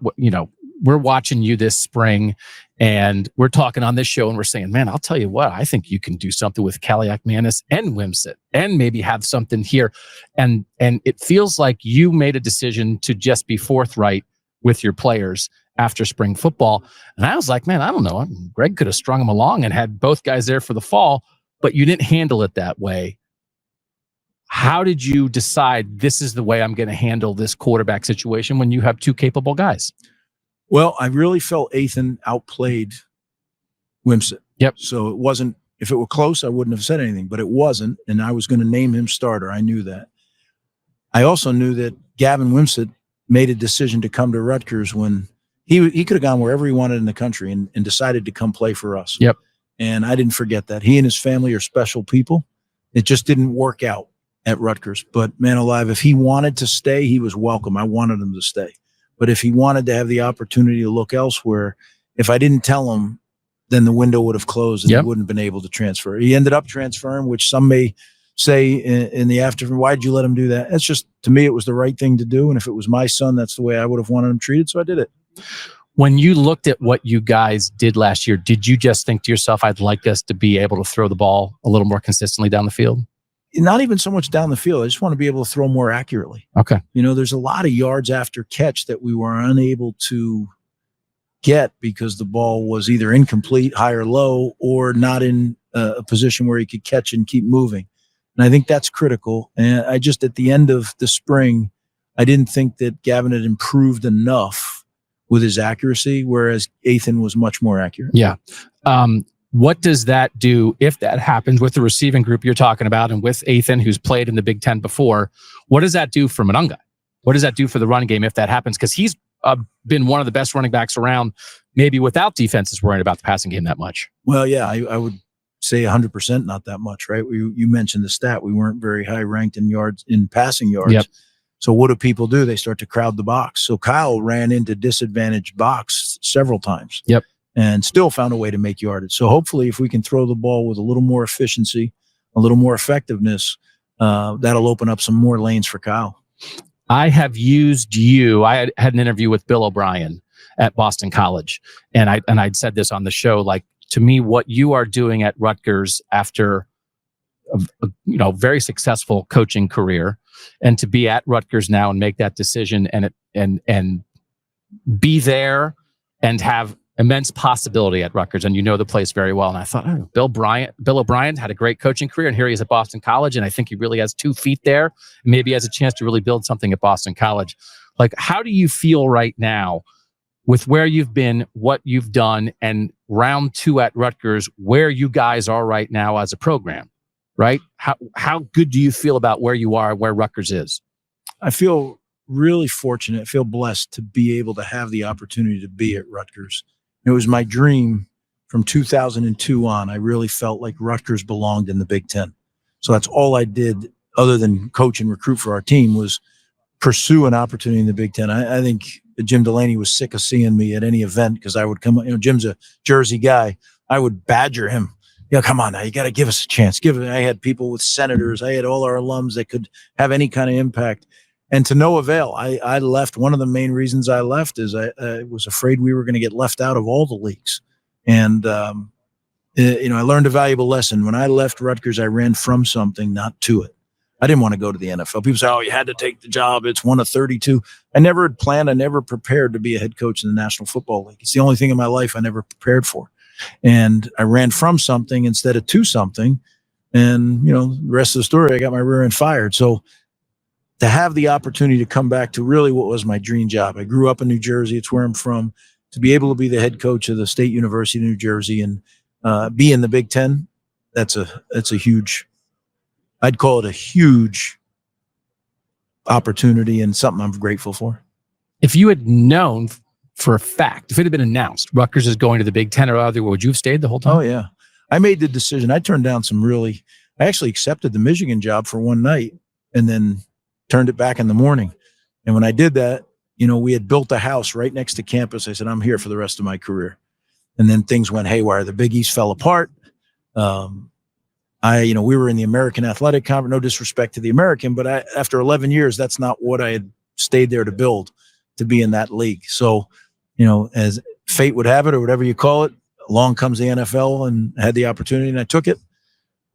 we're watching you this spring and we're talking on this show and we're saying, man, I'll tell you what, I think you can do something with Kaliak-Manis and Wimsatt and maybe have something here. And it feels like you made a decision to just be forthright with your players after spring football. And I was like, man, I don't know. Greg could have strung them along and had both guys there for the fall, but you didn't handle it that way. How did you decide this is the way I'm going to handle this quarterback situation when you have 2 capable guys? Well, I really felt Ethan outplayed Wimsatt. Yep. So it wasn't, if it were close, I wouldn't have said anything, but it wasn't. And I was going to name him starter. I knew that. I also knew that Gavin Wimsatt made a decision to come to Rutgers when he could have gone wherever he wanted in the country and decided to come play for us. Yep. And I didn't forget that. He and his family are special people. It just didn't work out at Rutgers. But man alive, if he wanted to stay, he was welcome. I wanted him to stay. But if he wanted to have the opportunity to look elsewhere, if I didn't tell him, then the window would have closed and he wouldn't have been able to transfer. He ended up transferring, which some may say in the afternoon, why did you let him do that? That's just, to me, it was the right thing to do. And if it was my son, that's the way I would have wanted him treated. So I did it. When you looked at what you guys did last year, did you just think to yourself, I'd like us to be able to throw the ball a little more consistently down the field? Not even so much down the field. I just want to be able to throw more accurately. Okay. There's a lot of yards after catch that we were unable to get because the ball was either incomplete, high or low, or not in a position where he could catch and keep moving. And I think that's critical. And I just, at the end of the spring, I didn't think that Gavin had improved enough with his accuracy, whereas Ethan was much more accurate. Yeah. What does that do if that happens with the receiving group you're talking about and with Ethan, who's played in the Big Ten before? What does that do for Monunga? What does that do for the running game if that happens? Because he's been one of the best running backs around, maybe without defenses worrying about the passing game that much. Well, yeah, I would say 100% not that much, right? You mentioned the stat. We weren't very high ranked in yards, in passing yards. Yep. So what do people do? They start to crowd the box. So Kyle ran into disadvantaged box several times. Yep. And still found a way to make yardage. So hopefully if we can throw the ball with a little more efficiency, a little more effectiveness, that'll open up some more lanes for Kyle. I have used you. I had an interview with Bill O'Brien at Boston College. And I'd said this on the show, like, to me, what you are doing at Rutgers after a very successful coaching career, and to be at Rutgers now and make that decision and be there and have immense possibility at Rutgers, and the place very well. And I thought, Bill O'Brien had a great coaching career, and here he is at Boston College, and I think he really has 2 feet there, and maybe has a chance to really build something at Boston College. Like, how do you feel right now with where you've been, what you've done, and round 2 at Rutgers, where you guys are right now as a program, right? How good do you feel about where you are, where Rutgers is? I feel really fortunate. I feel blessed to be able to have the opportunity to be at Rutgers. It was my dream from 2002 on. I really felt like Rutgers belonged in the Big Ten. So that's all I did other than coach and recruit for our team was pursue an opportunity in the Big Ten. I think Jim Delaney was sick of seeing me at any event because I would come, Jim's a Jersey guy. I would badger him. Come on now, you got to give us a chance. I had people with senators. I had all our alums that could have any kind of impact. And to no avail. I left. One of the main reasons I left is I was afraid we were going to get left out of all the leagues. And, I learned a valuable lesson. When I left Rutgers, I ran from something, not to it. I didn't want to go to the NFL. People say, oh, you had to take the job. It's 1 of 32. I never had planned. I never prepared to be a head coach in the National Football League. It's the only thing in my life I never prepared for. And I ran from something instead of to something. And, the rest of the story, I got my rear end fired. So to have the opportunity to come back to really what was my dream job. I grew up in New Jersey. It's where I'm from. To be able to be the head coach of the State University of New Jersey and be in the Big Ten, that's a huge, I'd call it a huge opportunity and something I'm grateful for. If you had known for a fact, if it had been announced, Rutgers is going to the Big Ten or other, would you have stayed the whole time? Oh, yeah. I made the decision. I turned down I actually accepted the Michigan job for one night and then turned it back in the morning. And when I did that, we had built a house right next to campus. I said, I'm here for the rest of my career. And then things went haywire. The Big East fell apart. We were in the American Athletic Conference, no disrespect to the American, but after 11 years, that's not what I had stayed there to build, to be in that league. So, as fate would have it or whatever you call it, along comes the NFL and I had the opportunity and I took it.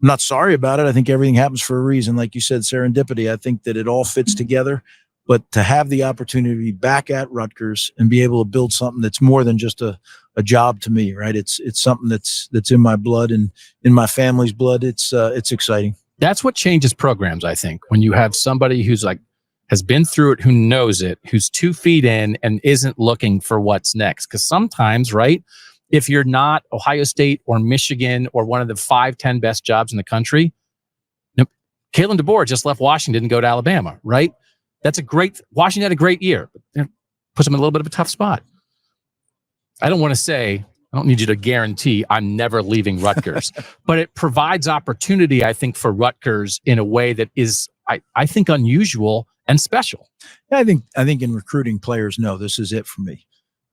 I'm not sorry about it. I think everything happens for a reason. Like you said, serendipity. I think that it all fits together. But to have the opportunity to be back at Rutgers and be able to build something that's more than just a job to me, right? It's something that's in my blood and in my family's blood. It's exciting. That's what changes programs, I think, when you have somebody who's has been through it, who knows it, who's 2 feet in and isn't looking for what's next. Because sometimes, right, if you're not Ohio State or Michigan or one of the 5-10 best jobs in the country, Kalen DeBoer just left Washington and go to Alabama, right? Washington had a great year, but puts them in a little bit of a tough spot. I don't need you to guarantee I'm never leaving Rutgers, but it provides opportunity, I think, for Rutgers in a way that is, I think, unusual and special. Yeah, I think in recruiting, players know this is it for me.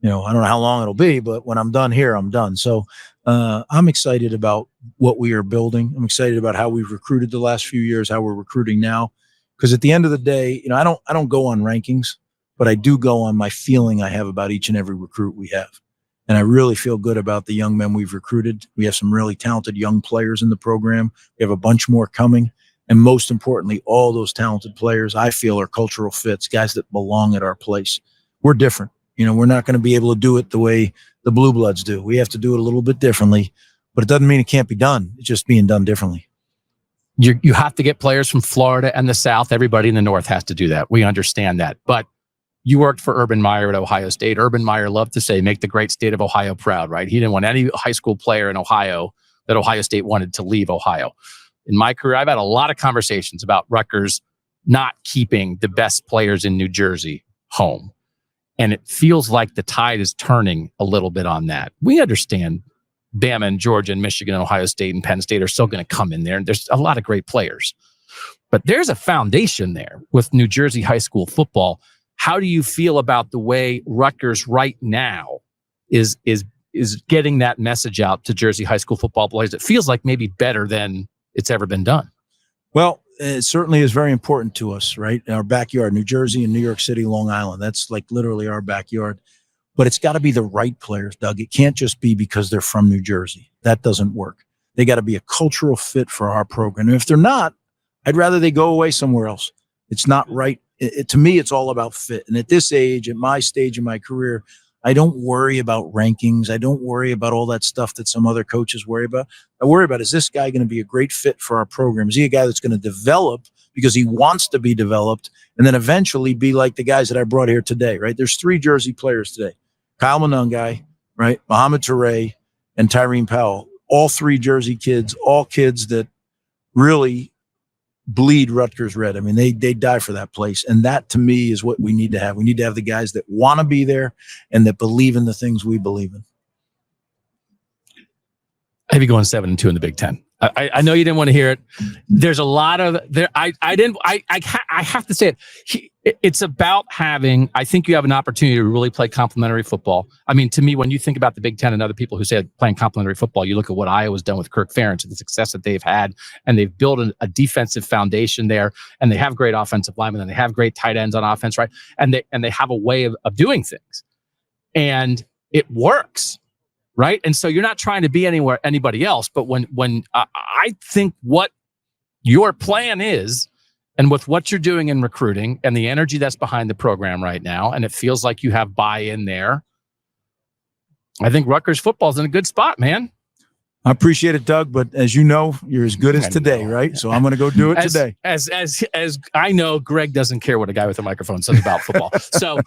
I don't know how long it'll be, but when I'm done here, I'm done. So I'm excited about what we are building. I'm excited about how we've recruited the last few years, how we're recruiting now. Because at the end of the day, I don't go on rankings, but I do go on my feeling I have about each and every recruit we have. And I really feel good about the young men we've recruited. We have some really talented young players in the program. We have a bunch more coming. And most importantly, all those talented players I feel are cultural fits, guys that belong at our place. We're different. We're not going to be able to do it the way the Blue Bloods do. We have to do it a little bit differently, but it doesn't mean it can't be done. It's just being done differently. You have to get players from Florida and the South. Everybody in the North has to do that. We understand that. But you worked for Urban Meyer at Ohio State. Urban Meyer loved to say, make the great state of Ohio proud, right? He didn't want any high school player in Ohio that Ohio State wanted to leave Ohio. In my career, I've had a lot of conversations about Rutgers not keeping the best players in New Jersey home. And it feels like the tide is turning a little bit on that. We understand Bama and Georgia and Michigan and Ohio State and Penn State are still going to come in there. And there's a lot of great players. But there's a foundation there with New Jersey high school football. How do you feel about the way Rutgers right now is getting that message out to Jersey high school football players? It feels like maybe better than it's ever been done. Well, it certainly is very important to us, right? In our backyard, New Jersey and New York City, Long Island. That's like literally our backyard. But it's got to be the right players, Doug. It can't just be because they're from New Jersey. That doesn't work. They got to be a cultural fit for our program. And if they're not, I'd rather they go away somewhere else. It's not right. To me, it's all about fit. And at this age, at my stage in my career, I don't worry about rankings. I don't worry about all that stuff that some other coaches worry about. I worry about, is this guy going to be a great fit for our program? Is he a guy that's going to develop because he wants to be developed and then eventually be like the guys that I brought here today, right? There's 3 Jersey players today. Kyle Monungai, right? Muhammad Toure and Tyrene Powell, all 3 Jersey kids, all kids that really bleed Rutgers red. I mean, they die for that place. And that to me is what we need to have. We need to have the guys that want to be there and that believe in the things we believe in. I have you going 7-2 in the Big Ten. I know you didn't want to hear it. There's a lot of there. I have to say it. It's about having. I think you have an opportunity to really play complementary football. I mean, to me, when you think about the Big Ten and other people who say playing complementary football, you look at what Iowa's done with Kirk Ferentz and the success that they've had, and they've built a defensive foundation there, and they have great offensive linemen, and they have great tight ends on offense, right? And they have a way of doing things, and it works. Right. And so you're not trying to be anybody else. But when I think what your plan is and with what you're doing in recruiting and the energy that's behind the program right now, and it feels like you have buy-in there, I think Rutgers football's in a good spot, man. I appreciate it, Doug. But as you know, you're as good as today, right? So I'm going to go do it today. As I know, Greg doesn't care what a guy with a microphone says about football. So,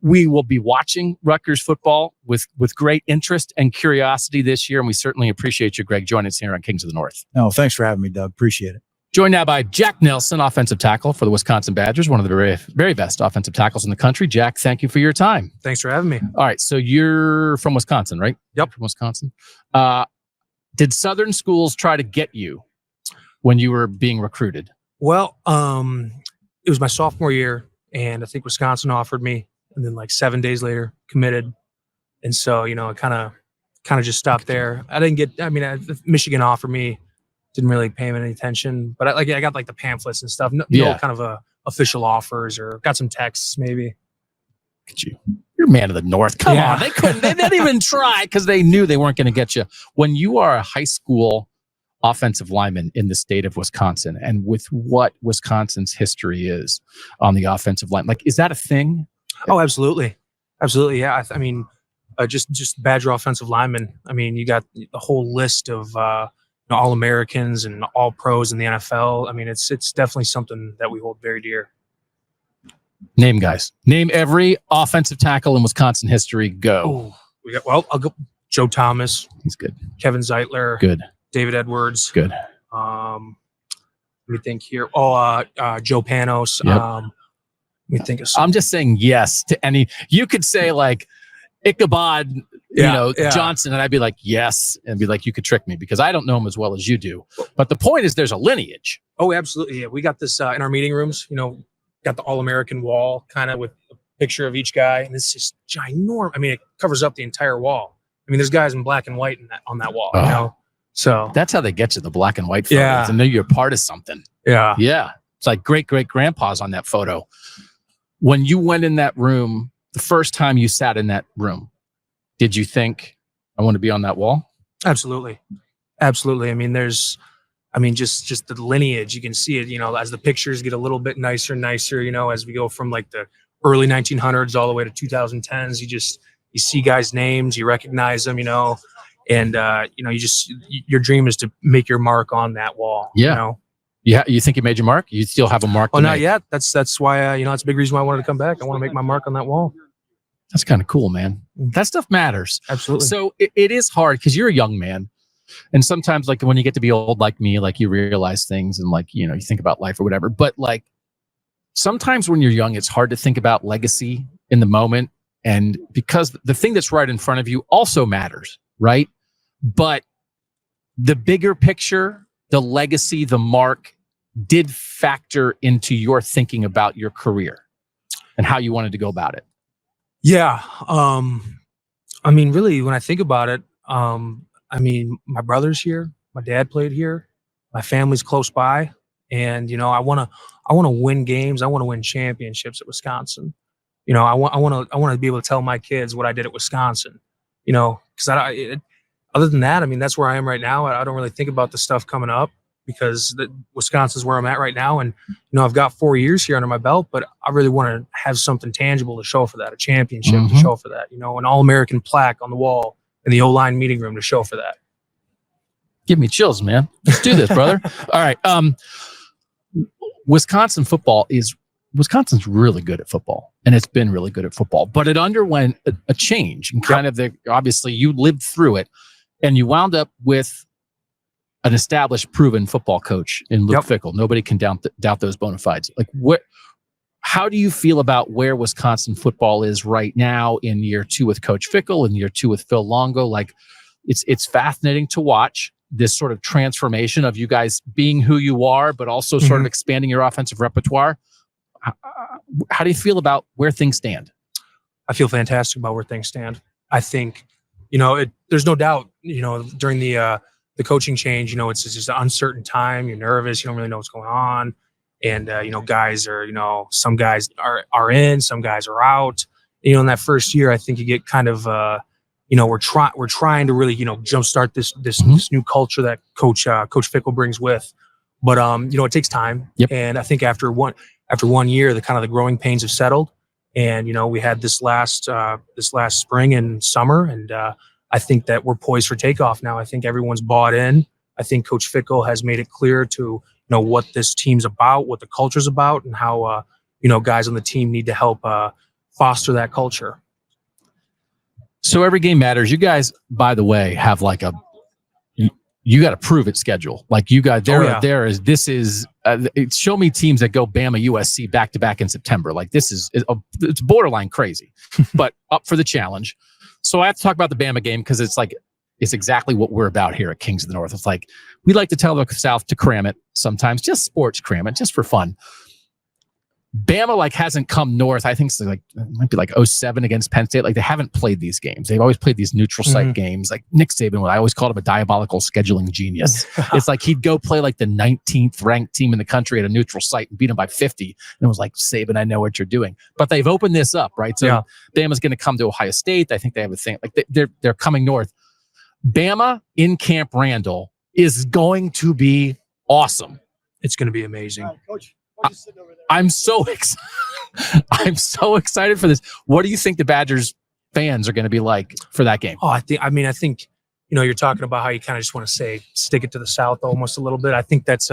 we will be watching Rutgers football with great interest and curiosity this year, and we certainly appreciate you, Greg, joining us here on Kings of the North. No, thanks for having me, Doug. Appreciate it. Joined now by Jack Nelson, offensive tackle for the Wisconsin Badgers, one of the very, very best offensive tackles in the country. Jack, thank you for your time. Thanks for having me. All right, so you're from Wisconsin, right? Yep. From Wisconsin. Did Southern schools try to get you when you were being recruited? Well, it was my sophomore year, and I think Wisconsin offered me. And then like 7 days later, committed. And so, it kind of just stopped there. I didn't get, Michigan offered me, didn't really pay him any attention, but I got like the pamphlets and stuff. No kind of official offers or got some texts maybe. Look at you. You're a man of the North. Come on. They didn't even try because they knew they weren't going to get you. When you are a high school offensive lineman in the state of Wisconsin and with what Wisconsin's history is on the offensive line, like, is that a thing? Oh, absolutely. Absolutely. Yeah. Just Badger offensive linemen. I mean, you got the whole list of All-Americans and All-Pros in the NFL. I mean, it's definitely something that we hold very dear. Name guys. Name every offensive tackle in Wisconsin history. Go. I'll go Joe Thomas. He's good. Kevin Zeitler. Good. David Edwards. Good. Let me think here. Joe Panos. Yep. Let me think of I'm just saying yes to any. You could say like Ichabod, Johnson, and I'd be like yes, and be like, you could trick me because I don't know him as well as you do. But the point is, there's a lineage. Oh, absolutely. Yeah, we got this in our meeting rooms. Got the All-American wall, kind of with a picture of each guy, and it's just ginormous. I mean, it covers up the entire wall. I mean, there's guys in black and white on that wall. So that's how they get you, the black and white photos, and then you're part of something. Yeah. It's like great grandpa's on that photo. When you went in that room, the first time you sat in that room, did you think, I want to be on that wall? Absolutely. Absolutely. I mean, just the lineage, you can see it, as the pictures get a little bit nicer, as we go from like the early 1900s all the way to 2010s, you see guys' names, you recognize them, and, your dream is to make your mark on that wall. Yeah. Yeah, you think you made your mark? You still have a mark? Not yet. That's why it's a big reason why I wanted to come back. I want to make my mark on that wall. That's kind of cool, man. That stuff matters. Absolutely. So it is hard because you're a young man, and sometimes like when you get to be old like me, like you realize things and like you think about life or whatever. But like sometimes when you're young, it's hard to think about legacy in the moment, and because the thing that's right in front of you also matters, right? But the bigger picture, the legacy, the mark did factor into your thinking about your career and how you wanted to go about it. Yeah. Really, when I think about it, my brother's here, my dad played here, my family's close by, and, I want to win games. I want to win championships at Wisconsin. I want to be able to tell my kids what I did at Wisconsin, because other than that, that's where I am right now. I don't really think about the stuff coming up because Wisconsin's where I'm at right now. And, I've got 4 years here under my belt, but I really want to have something tangible to show for that, a championship to show for that, an All-American plaque on the wall in the O-line meeting room to show for that. Give me chills, man. Let's do this, brother. All right. Wisconsin football is Wisconsin's really good at football, and it's been really good at football, but it underwent a change, and kind of obviously you lived through it, and you wound up with an established, proven football coach in Luke Fickell. Nobody can doubt those bona fides. Like, how do you feel about where Wisconsin football is right now in year 2 with Coach Fickell and year 2 with Phil Longo? Like, it's fascinating to watch this sort of transformation of you guys being who you are, but also sort of expanding your offensive repertoire. How do you feel about where things stand? I feel fantastic about where things stand. I think, there's no doubt, during the coaching change, it's just an uncertain time. You're nervous. You don't really know what's going on. And, guys are, some guys are in, some guys are out. In that first year, I think you get kind of, we're trying to really, jumpstart this new culture that Coach Fickell brings with. But, it takes time. Yep. And I think after one year, the growing pains have settled. And, we had this last spring and summer. And I think that we're poised for takeoff now. I think everyone's bought in. I think Coach Fickell has made it clear to what this team's about, what the culture's about, and how guys on the team need to help foster that culture. So every game matters. You guys, by the way, have like you got to prove it schedule. Like you guys, show me teams that go Bama, USC back to back in September. Like it's borderline crazy, but up for the challenge. So I have to talk about the Bama game because it's exactly what we're about here at Kings of the North. It's like, we like to tell the South to cram it sometimes, just sports cram it, just for fun. Bama hasn't come north. I think it's it might be 07 against Penn State. They haven't played these games. They've always played these neutral site games. Like Nick Saban, I always called him a diabolical scheduling genius. It's like he'd go play the 19th ranked team in the country at a neutral site and beat them by 50. And it was like, Saban, I know what you're doing. But they've opened this up, right? So Bama's going to come to Ohio State. I think they have a thing. They're coming north. Bama in Camp Randall is going to be awesome. It's going to be amazing. Coach. I'm so excited. I'm so excited for this. What do you think the Badgers fans are going to be like for that game? Oh, I think you're talking about how you kind of just want to stick it to the South almost a little bit. I think that's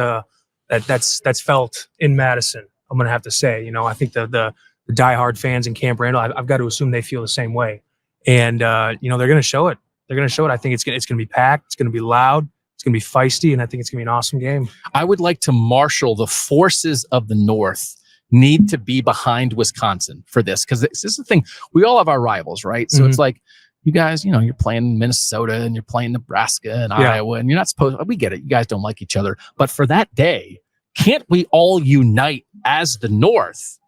felt in Madison. I'm going to have to say, I think the diehard fans in Camp Randall, I've got to assume they feel the same way. And they're going to show it. They're going to show it. I think it's going to be packed. It's going to be loud. It's going to be feisty, and I think it's going to be an awesome game. I would like to marshal the forces of the North need to be behind Wisconsin for this, because this is the thing. We all have our rivals, right? So it's like, you guys, you're playing Minnesota and you're playing Nebraska and Iowa, and you're not supposed, we get it. You guys don't like each other. But for that day, can't we all unite as the North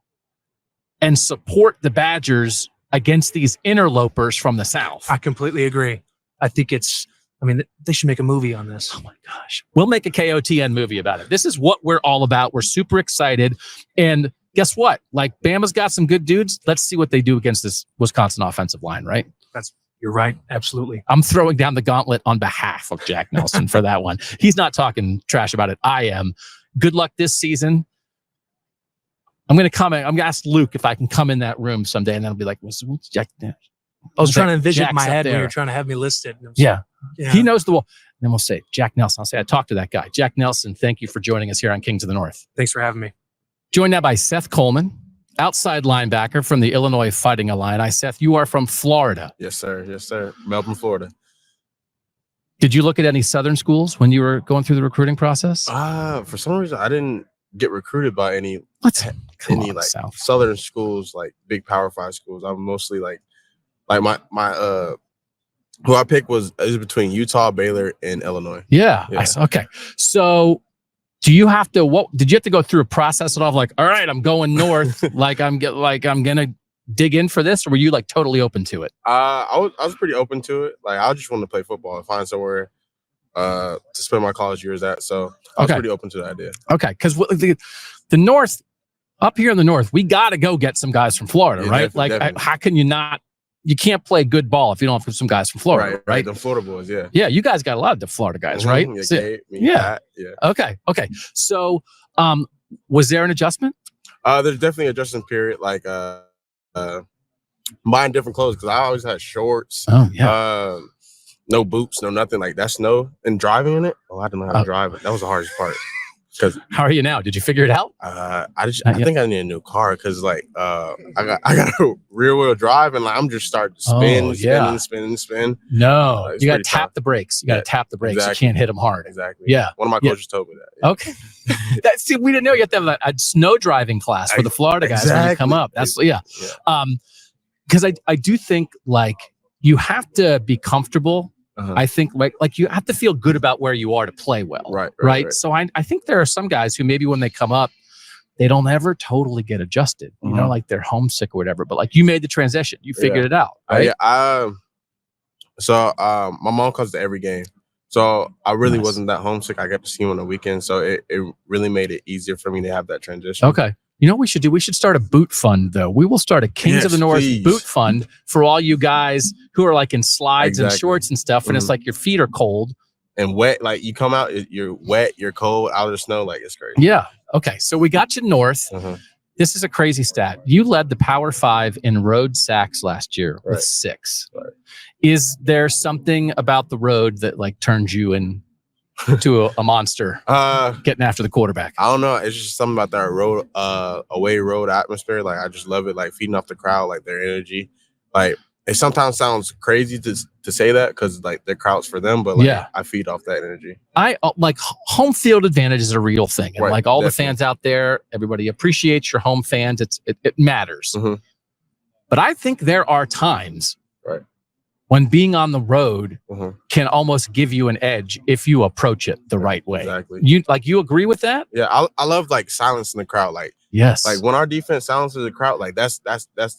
and support the Badgers against these interlopers from the South? I completely agree. I think they should make a movie on this. Oh my gosh. We'll make a KOTN movie about it. This is what we're all about. We're super excited. And guess what? Bama's got some good dudes. Let's see what they do against this Wisconsin offensive line, right? You're right. Absolutely. I'm throwing down the gauntlet on behalf of Jack Nelson for that one. He's not talking trash about it. I am. Good luck this season. I'm going to comment. I'm going to ask Luke if I can come in that room someday, and then I'll be like, what's Jack? I was trying to envision Jack's in my head when when you're trying to have me listed. Yeah. He knows the wall. And then we'll say, Jack Nelson. I'll say, I talked to that guy. Jack Nelson, thank you for joining us here on Kings of the North. Thanks for having me. Joined now by Seth Coleman, outside linebacker from the Illinois Fighting Illini. Seth, you are from Florida. Yes, sir. Yes, sir. Melbourne, Florida. Did you look at any Southern schools when you were going through the recruiting process? For some reason, I didn't get recruited by any South. Southern schools, big Power 5 schools. I'm mostly my who I picked was between Utah, Baylor, and Illinois. Yeah. Okay. So do you have to, did you have to go through a process of all right, I'm going north, I'm going to dig in for this, or were you totally open to it? I was pretty open to it. I just wanted to play football and find somewhere to spend my college years at. So I was pretty open to the idea. Okay. Because the North, up here in the North, we got to go get some guys from Florida, right? Definitely. How can you not? You can't play good ball if you don't have some guys from Florida, right? The Florida boys, yeah. Yeah, you guys got a lot of the Florida guys, right? Yeah, Gabe, Pat, Okay. So, was there an adjustment? There's definitely an adjustment period, buying different clothes, because I always had shorts. Oh, yeah. No boots, no nothing like that. Snow and driving in it. I didn't know how to drive it. That was the hardest part. Because How are you now? Did you figure it out? I think I need a new car because like I got a rear wheel drive and like, I'm just starting to spin. No, It's you got to pretty tap tough. the brakes. You got to tap the brakes. exactly. You can't hit them hard. Exactly. Yeah. One of my Yeah. coaches told me that. Okay. See, we didn't know you have to have a snow driving class for the Florida guys when you come Exactly. up. That's because I do think like you have to be comfortable. I think like you have to feel good about where you are to play well. Right. So I think there are some guys who maybe when they come up, they don't ever totally get adjusted. You know, like they're homesick or whatever. But like you made the transition, you figured it out. Right. So my mom comes to every game. So I really wasn't that homesick. I got to see him on the weekend. So it really made it easier for me to have that transition. Okay. You know what we should do? We should start a boot fund, though. We will start a Kings of the North boot fund for all you guys who are like in slides and shorts and stuff. And it's like your feet are cold and wet. Like you come out, you're wet, you're cold, out of the snow. Like it's crazy. Yeah. Okay. So we got you north. This is a crazy stat. You led the Power 5 in road sacks last year with 6. Is there something about the road that like turns you into a monster getting after the quarterback? I don't know. It's just something about that road, away road atmosphere. Like I just love it. Like feeding off the crowd, like their energy. Like it sometimes sounds crazy to say that because like the crowd's for them, but like I feed off that energy. I like home field advantage is a real thing, and like all the fans out there, everybody appreciates your home fans. It matters. But I think there are times when being on the road can almost give you an edge if you approach it the right way. Exactly. You agree with that? Yeah, I love like silencing the crowd. Like like when our defense silences the crowd, like that's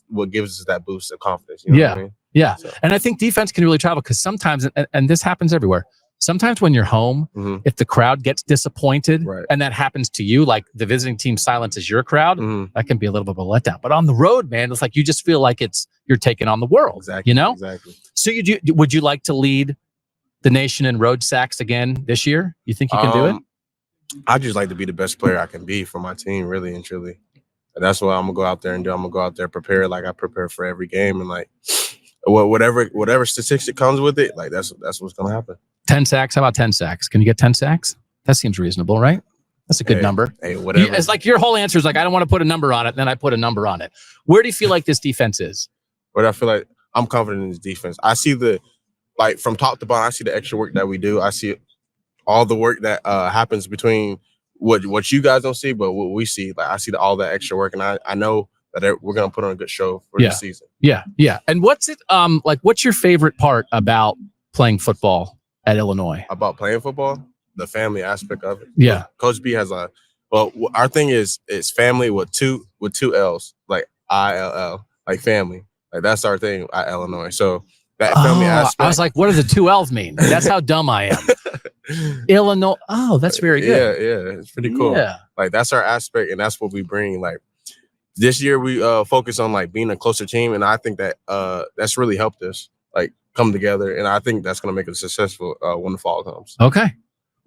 what gives us that boost of confidence. You know what I mean? Yeah. So. And I think defense can really travel because sometimes, and this happens everywhere. Sometimes when you're home, if the crowd gets disappointed and that happens to you, like the visiting team silences your crowd, that can be a little bit of a letdown. But on the road, man, it's like you just feel like you're taking on the world. Exactly. You know? Exactly. So would you like to lead the nation in road sacks again this year? You think you can do it? I just like to be the best player I can be for my team, really and truly. And that's what I'm gonna go out there and do. I'm gonna go out there prepare like I prepare for every game, and like whatever statistic comes with it, like that's what's gonna happen. 10 sacks. How about 10 sacks? Can you get 10 sacks? That seems reasonable, right? That's a good number. Hey, whatever. It's like your whole answer is like, I don't want to put a number on it. Then I put a number on it. Where do you feel like this defense is? But I feel like I'm confident in this defense. I see like from top to bottom, I see the extra work that we do. I see all the work that happens between what you guys don't see, but what we see. Like I see all that extra work, and I know that we're gonna put on a good show for this season. Yeah. And what's it like? What's your favorite part about playing football at Illinois? About playing football, the family aspect of it. Yeah. Coach B has our thing is family with two L's, like ILL, like family. Like that's our thing at Illinois. So that family aspect. I was like, what do the 2 L's mean? That's how dumb I am. Illinois. Oh, that's very good. Yeah, it's pretty cool. Yeah. Like that's our aspect, and that's what we bring. Like this year, we focus on like being a closer team, and I think that that's really helped us like come together, and I think that's going to make us successful when the fall comes. Okay.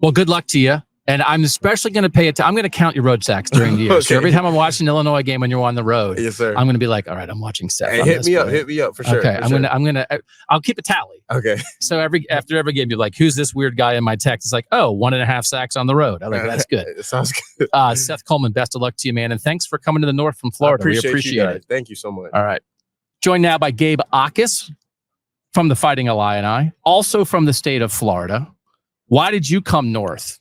Well, good luck to you. And I'm especially going to pay it. I'm going to count your road sacks during the year. So every time I'm watching an Illinois game when you're on the road, yes, sir. I'm going to be like, all right, I'm watching Seth. Hey, hit me up for sure. Okay, for I'll keep a tally. Okay. So after every game, you're like, who's this weird guy in my text? It's like, 1.5 sacks on the road. I'm like, that's good. It sounds good. Seth Coleman, best of luck to you, man. And thanks for coming to the North from Florida. We appreciate it. Thank you so much. All right. Joined now by Gabe Jacas from the Fighting Illini, also from the state of Florida. Why did you come north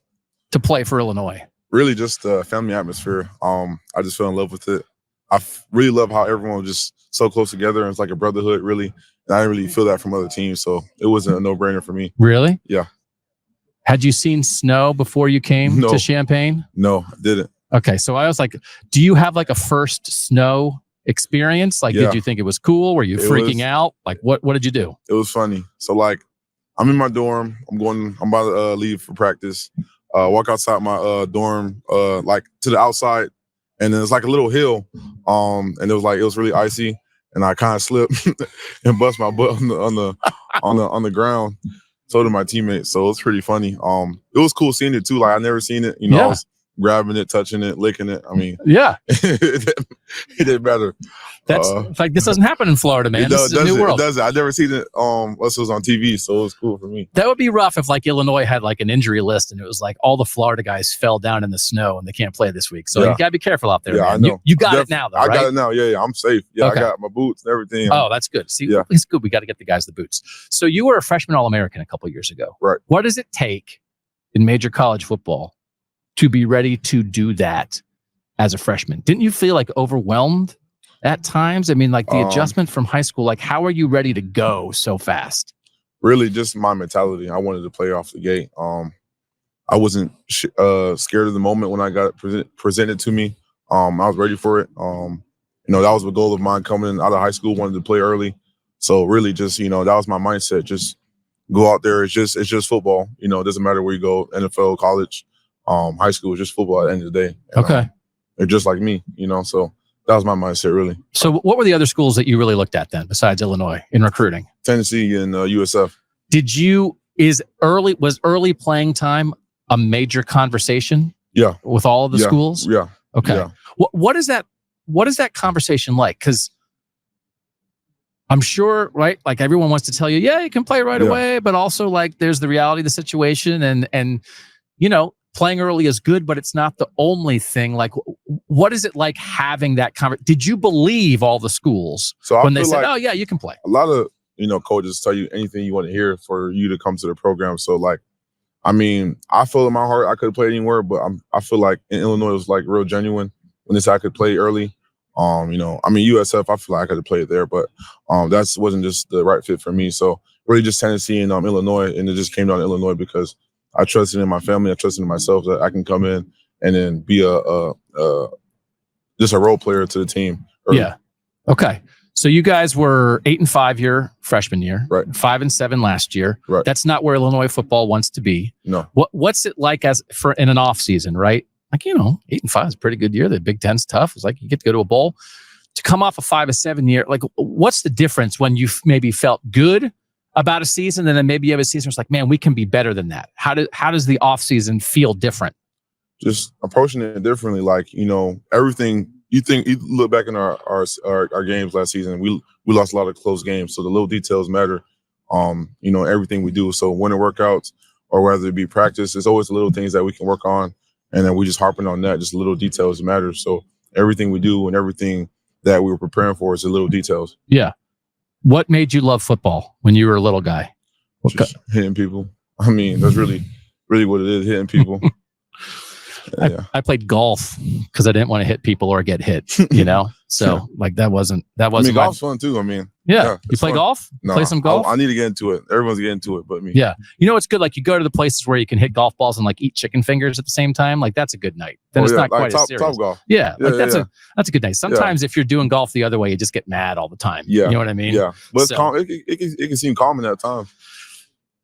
to play for Illinois? Really just the family atmosphere. I just fell in love with it. I really love how everyone was just so close together, and it's like a brotherhood, really. And I didn't really feel that from other teams, so it wasn't a no-brainer for me. Really? Yeah. Had you seen snow before you came to Champaign? No, I didn't. Okay, so I was like, do you have like a first snow experience? Like, did you think it was cool? Were you freaking out? Like, what did you do? It was funny. So, like, I'm in my dorm. I'm about to leave for practice. Walk outside my dorm, like to the outside, and then it's like a little hill, and it was really icy, and I kind of slipped and bust my butt on the ground. So did my teammates, so it was pretty funny. It was cool seeing it too. Like I never seen it, grabbing it, touching it, licking it. I mean, Yeah. it didn't matter. That's like, this doesn't happen in Florida, man. This is a new world. It does it. I never seen it unless it was on TV, so it was cool for me. That would be rough if like Illinois had like an injury list and it was like all the Florida guys fell down in the snow and they can't play this week. So you gotta be careful out there. Yeah, man. I know. You got it now, though, I right? got it now. Yeah, I'm safe. Yeah, Okay. I got my boots and everything. Oh, that's good. See, Yeah. it's good. We got to get the guys the boots. So you were a freshman All-American a couple years ago. Right. What does it take in major college football to be ready to do that as a freshman? Didn't you feel like overwhelmed at times? I mean, like the adjustment from high school, like how are you ready to go so fast? Really just my mentality. I wanted to play off the gate. I wasn't scared of the moment when I got it presented to me. I was ready for it. That was the goal of mine coming out of high school, wanted to play early. So really just, that was my mindset. Just go out there. It's just football. It doesn't matter where you go, NFL, college, high school, it's just football at the end of the day. And, Okay. they're just like me, so that was my mindset really. So what were the other schools that you really looked at then besides Illinois in recruiting? Tennessee and USF. Was early playing time a major conversation? Yeah. With all of the schools? Yeah. Okay. Yeah. What is that conversation like? Because I'm sure, right? Like everyone wants to tell you, yeah, you can play right away, but also like there's the reality of the situation, and playing early is good, but it's not the only thing. Like, what is it like having that conversation? Did you believe all the schools when they said, like, "Oh yeah, you can play"? A lot of coaches tell you anything you want to hear for you to come to the program. So like, I mean, I feel in my heart I could have played anywhere, but I feel like in Illinois it was like real genuine when they said I could play early. USF, I feel like I could have played there, but that wasn't just the right fit for me. So really just Tennessee and Illinois, and it just came down to Illinois because I trusted in my family, I trusted in myself that I can come in and then be just a role player to the team early. Yeah. Okay. So you guys were 8-5 your freshman year, right? 5-7 last year. Right. That's not where Illinois football wants to be. No. What's it like in an off season, right? Like, 8-5 is a pretty good year. The Big Ten's tough. It's like you get to go to a bowl. To come off a 5-7 year, like what's the difference when you maybe felt good about a season and then maybe you have a season where it's like, man, we can be better than that? How does the off season feel different? Just approaching it differently. Like, everything you look back in our games last season, we lost a lot of close games. So the little details matter. Everything we do. So winter workouts or whether it be practice, it's always the little things that we can work on. And then we just harping on that, just little details matter. So everything we do and everything that we were preparing for is the little details. Yeah. What made you love football when you were a little guy? Just hitting people. I mean, that's really, really what it is, hitting people. Yeah. I played golf because I didn't want to hit people or get hit, So like that wasn't golf's fun too. I mean, yeah. You play fun. golf? No, play some golf? I need to get into it. Everyone's getting into it, but me. Yeah. It's good. Like you go to the places where you can hit golf balls and like eat chicken fingers at the same time. Like that's a good night. Then it's not like quite as serious. Top golf. Yeah. Like that's a good night. Sometimes if you're doing golf the other way, you just get mad all the time. Yeah. You know what I mean? Yeah. But it's calm. It can seem calming at times.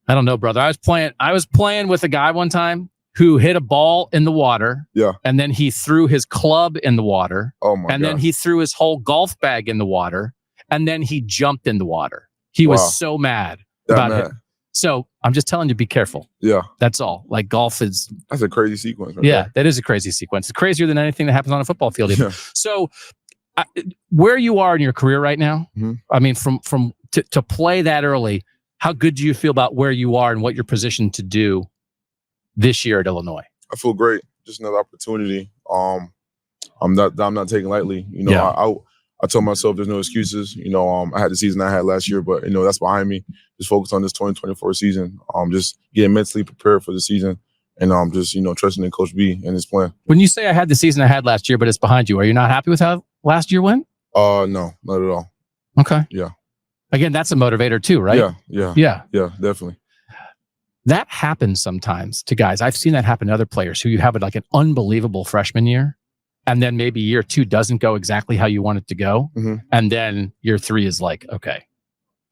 I don't know, brother. I was playing with a guy one time who hit a ball in the water. Yeah. And then he threw his club in the water. Oh my And then he threw his whole golf bag in the water. And then he jumped in the water. He was so mad about it. So I'm just telling you, be careful. Yeah. That's all. Like golf is. That's a crazy sequence. Right Yeah, there. that is a crazy sequence. It's crazier than anything that happens on a football field. Even. Yeah. So where you are in your career right now, mm-hmm. I mean, to play that early, how good do you feel about where you are and what you're positioned to do this year at Illinois? I feel great. Just another opportunity. I'm not taking lightly. I told myself there's no excuses. I had the season I had last year, but that's behind me. Just focus on this 2024 season. Just getting mentally prepared for the season, and just trusting in Coach B and his plan. When you say I had the season I had last year, but it's behind you, are you not happy with how last year went? No, not at all. Okay. Yeah. Again, that's a motivator too, right? Yeah, definitely. That happens sometimes to guys. I've seen that happen to other players who you have like an unbelievable freshman year, and then maybe year 2 doesn't go exactly how you want it to go. Mm-hmm. And then year 3 is like, okay,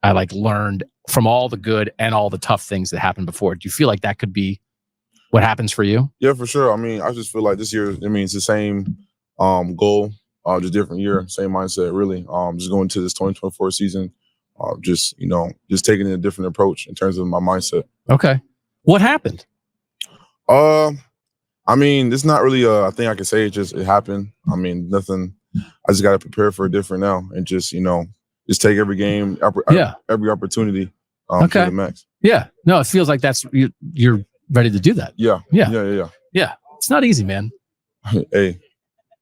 I like learned from all the good and all the tough things that happened before. Do you feel like that could be what happens for you? Yeah, for sure. I mean, I just feel like this year, it's the same goal, just different year, same mindset, really. Just going to this 2024 season, just taking a different approach in terms of my mindset. Okay. What happened? I I mean, it's not really a thing I can say. It happened. I mean, nothing. I just got to prepare for it different now and just just take every game, every opportunity to the max. Yeah. No, it feels like you're ready to do that. Yeah. It's not easy, man. Hey,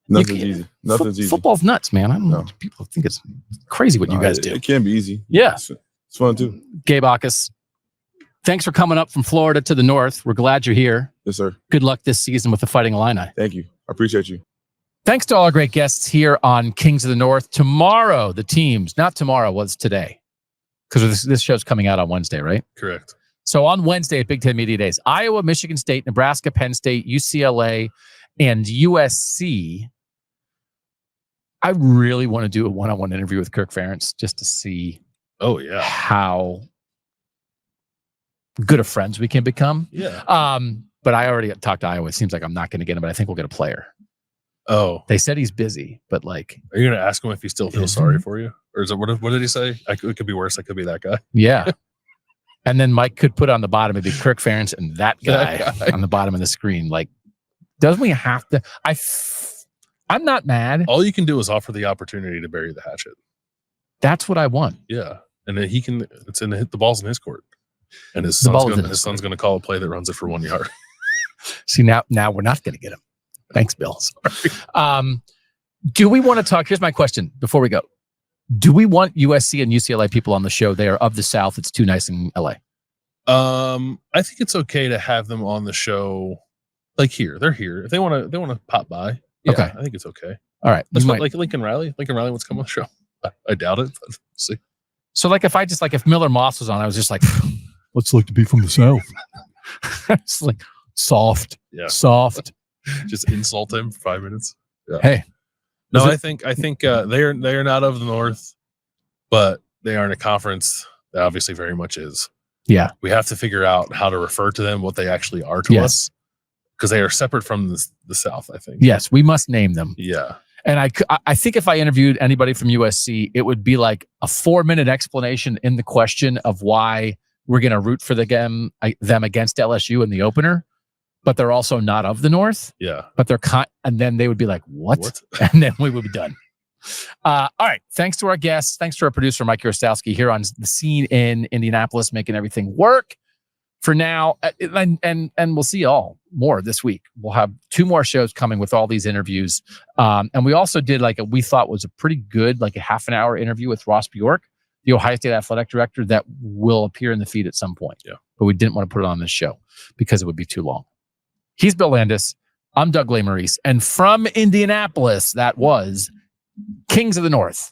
nothing's easy. Nothing's easy. Football's nuts, man. I don't know. People think it's crazy what you guys do. It can be easy. Yeah. It's fun too. Gabe Jacas, thanks for coming up from Florida to the North. We're glad you're here. Yes, sir. Good luck this season with the Fighting Illini. Thank you. I appreciate you. Thanks to all our great guests here on Kings of the North. Tomorrow, the teams, not tomorrow, was today. Because this show's coming out on Wednesday, right? Correct. So on Wednesday at Big Ten Media Days, Iowa, Michigan State, Nebraska, Penn State, UCLA, and USC. I really want to do a one-on-one interview with Kirk Ferentz just to see how good of friends we can become. Yeah. But I already talked to Iowa. It seems like I'm not going to get him, but I think we'll get a player. Oh. They said he's busy, but like... Are you going to ask him if he still feels sorry for you? Or is it, what did he say? It could be worse. I could be that guy. Yeah. And then Mike could put on the bottom, it'd be Kirk Ferentz and that guy on the bottom of the screen. Like, doesn't we have to... I'm not mad. All you can do is offer the opportunity to bury the hatchet. That's what I want. Yeah. And then the ball's in his court. And his son's going to call a play that runs it for 1 yard. See, now we're not going to get him. Thanks, Bill. Sorry. Do we want to talk? Here's my question before we go. Do we want USC and UCLA people on the show? They are of the South. It's too nice in LA. I think it's okay to have them on the show. Like here, they're here. If they want to pop by, okay. I think it's okay. All right. Like Lincoln Riley. Lincoln Riley wants to come on the show. I doubt it, but we'll see. So if Miller Moss was on, I was just like, what's it like to be from the South? It's like soft. Just insult him for 5 minutes. Yeah. Hey. No, I think they are not of the North, but they are in a conference that obviously very much is. Yeah. We have to figure out how to refer to them, what they actually are to us, because they are separate from the South, I think. Yes, we must name them. Yeah. And I think if I interviewed anybody from USC, it would be like a 4-minute explanation in the question of why we're going to root for them against LSU in the opener, but they're also not of the North. Yeah. But they're and then they would be like, what? And then we would be done. All right. Thanks to our guests. Thanks to our producer, Mike Yarostowski, here on the scene in Indianapolis, making everything work. For now, and we'll see y'all more this week. We'll have 2 more shows coming with all these interviews. And we also did we thought was a pretty good, a half an hour interview with Ross Bjork, the Ohio State athletic director, that will appear in the feed at some point. Yeah. But we didn't want to put it on this show because it would be too long. He's Bill Landis. I'm Doug Lesmerises. And from Indianapolis, that was Kings of the North.